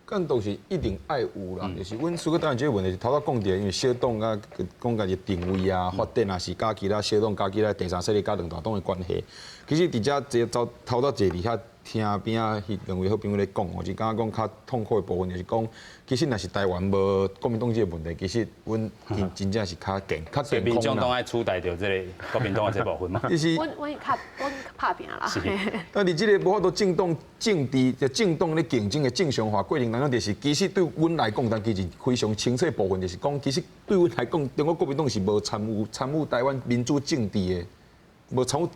监督是一定爱有啦，就是阮苏格当然这个问题是头仔讲着，因为小党啊讲家己定位啊、发展啊是甲其他小党、甲其他第三势力、甲两大党的关系。其实伫遮坐头仔坐伫遐听边啊，两位好朋友咧讲，我是感觉讲较痛苦的部分就是讲，其实若是台湾无国民党这个问题，其实阮真正是较健康。所以民众党爱取代掉这个国民党的这部分嘛。就是，我拍拼啦。但你这个无法度政党政治就政党咧竞争的正常化过程当中，就是其实对阮来讲，但其实非常清楚的部分就是讲，其实对阮来讲，中国国民党是无参与台湾民主政治的。无参与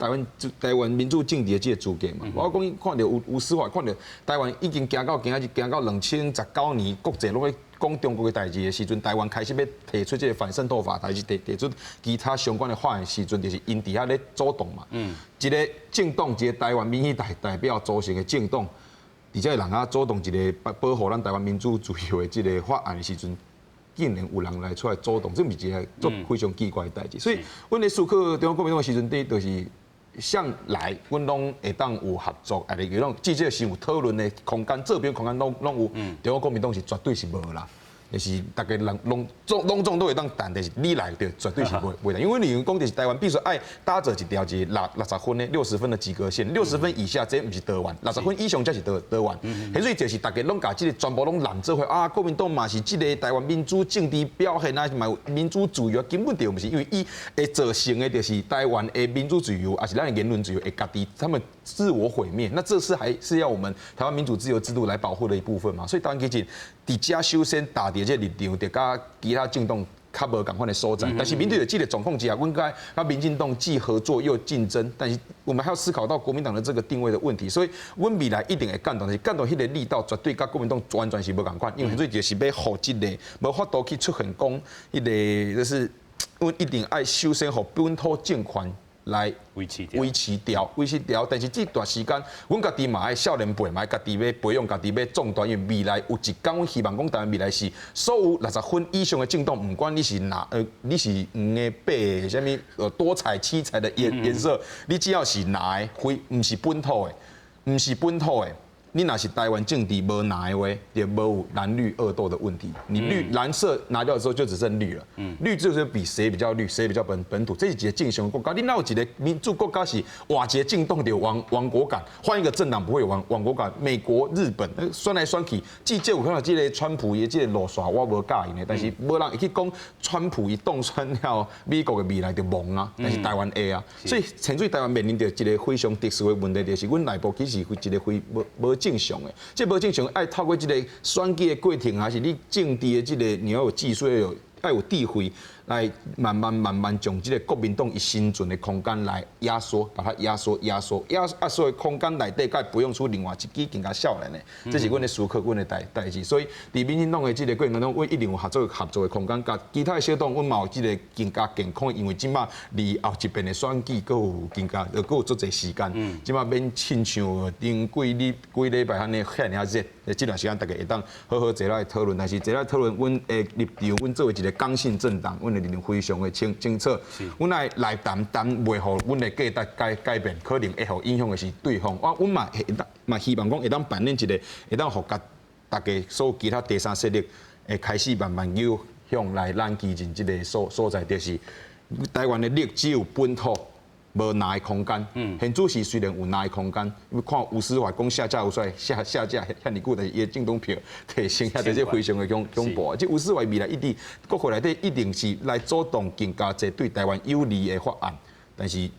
台湾民主政治的这个资格嘛？我讲看到有司法，看到台湾已经行到2019年，国际拢咧讲中国的代志的时阵，台湾开始要提出这个反渗透法，还是提出其他相关的法案的时阵，就是因伫遐咧主动嘛。一个政党，一个台湾民意代表组成的政党，而且人啊主动一个保护咱台湾民主自由的这个法案的时阵。竟然有人来出来主动，这毋是一个做非常奇怪的代志。所以，阮咧思考中国国民党的时阵，就是向来阮拢会当有合作，啊，迄种至少是有讨论的空间，这边空间拢有。中国国民党是绝对是无啦。就是大家人拢总都会当谈，但是你来的绝对是袂来，因为你讲就是台湾必须爱搭着一条一60分的60分的及格线，60分以下这不是得完，60分以上才是得完。所以就是大家拢把这个全部拢揽做伙啊，国民党嘛是这个台湾民主政治表现啊，嘛民主自由根本就不是，因为伊会造成的就是台湾的民主自由，还是咱的言论自由会家己他们自我毁灭。那这是还是要我们台湾民主自由制度来保护的一部分嘛？所以台湾其实伫遮首先打伫这立场，就甲其他政党较无共款的所在。但是面对着这个状况之下，阮甲民进党既合作又竞争，但是我们还要思考到国民党的这个定位的问题。所以，阮未来一定会干到，但是干到迄个力道绝对甲国民党完全是无共款，因为所以就是要互这个无法度去出现讲迄个就是，阮一定爱首先互本土政权。来维持掉，但是这段时间，阮家己嘛爱少年辈嘛爱家己要培养家己要壮大，因为未来有一天，阮希望讲台湾未来是所有60分以上的政党，不管你是你是黄的、白的、什么多彩七彩的颜色，你只要是拿的，非唔是本土的。你若是台湾政治无拿的话，就无有蓝绿恶斗的问题。你蓝色拿掉之后，就只剩绿了。绿就是比谁比较绿，谁比较本土，这是一个正常国家。你哪有一个民主国家是瓦解政党就亡国感，换一个政党不会有亡国感。美国、日本选来选去，即有看到这个川普的这个路线，我无介意的。但是无人会去讲川普一当选了，美国的未来就亡啊。但是台湾会啊，所以现在台湾面临着一个非常特殊的问题，就是阮内部其实一个非无正常的，这无正常，爱透过这个选举的过程，还是你政治的这个你要有技术，要有地位，来慢慢将这个国民党伊生存的空间来压缩，把它压缩的空间内底，该不用出另外一支更加少年的，这是阮的思考，阮的代志。所以，伫民进党的这个过程当中，阮一定有合作的空间，甲其他的小党，阮嘛有这个更加健康，因为即马离后一遍的选举，佫有更加，佫有足侪时间，即马免亲像顶几礼拜安尼遐尔热。这段时间大家会当好好坐来讨论，但是坐来讨论，阮的立场，阮作为一个刚性政党，阮的立场非常的清楚。阮来谈袂互阮的价值改变，可能会互影响的是对方。阮嘛希望讲会当扮演一个，会当互大家所有其他第三势力会开始慢慢由向来咱基进这个所在，就是台湾的力只有本土。无拿的空间，现主席虽然有拿的空间，因为看吴思怀讲下架有出来下架遐尼久，但是伊的政党票提升遐这非常的恐怖。即吴思怀未来一定国会内底一定是来主动更加侪对台湾有利的法案，但是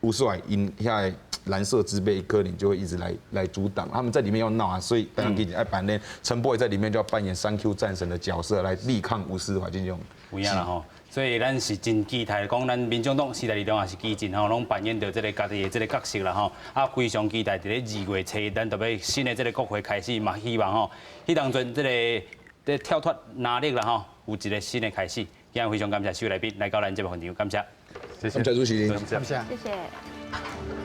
吴思怀因遐蓝色之辈可能就会一直来阻挡，他们在里面要闹啊，所以当然给你爱扮演陈柏惟在里面就要扮演3Q 战神的角色来力抗吴思怀这种。有影啦吼。所以咱是真期待，讲咱民众党时代力量也是基进吼，拢扮演着这个家己的这个角色啦吼。啊，非常期待伫咧2月初一，咱特别新的这个国会开始嘛，希望吼，迄当阵这个跳脱压力啦吼，有一个新的开始。今日非常感谢4位来宾来到咱节目现场，感谢，谢谢主席，感谢，谢谢。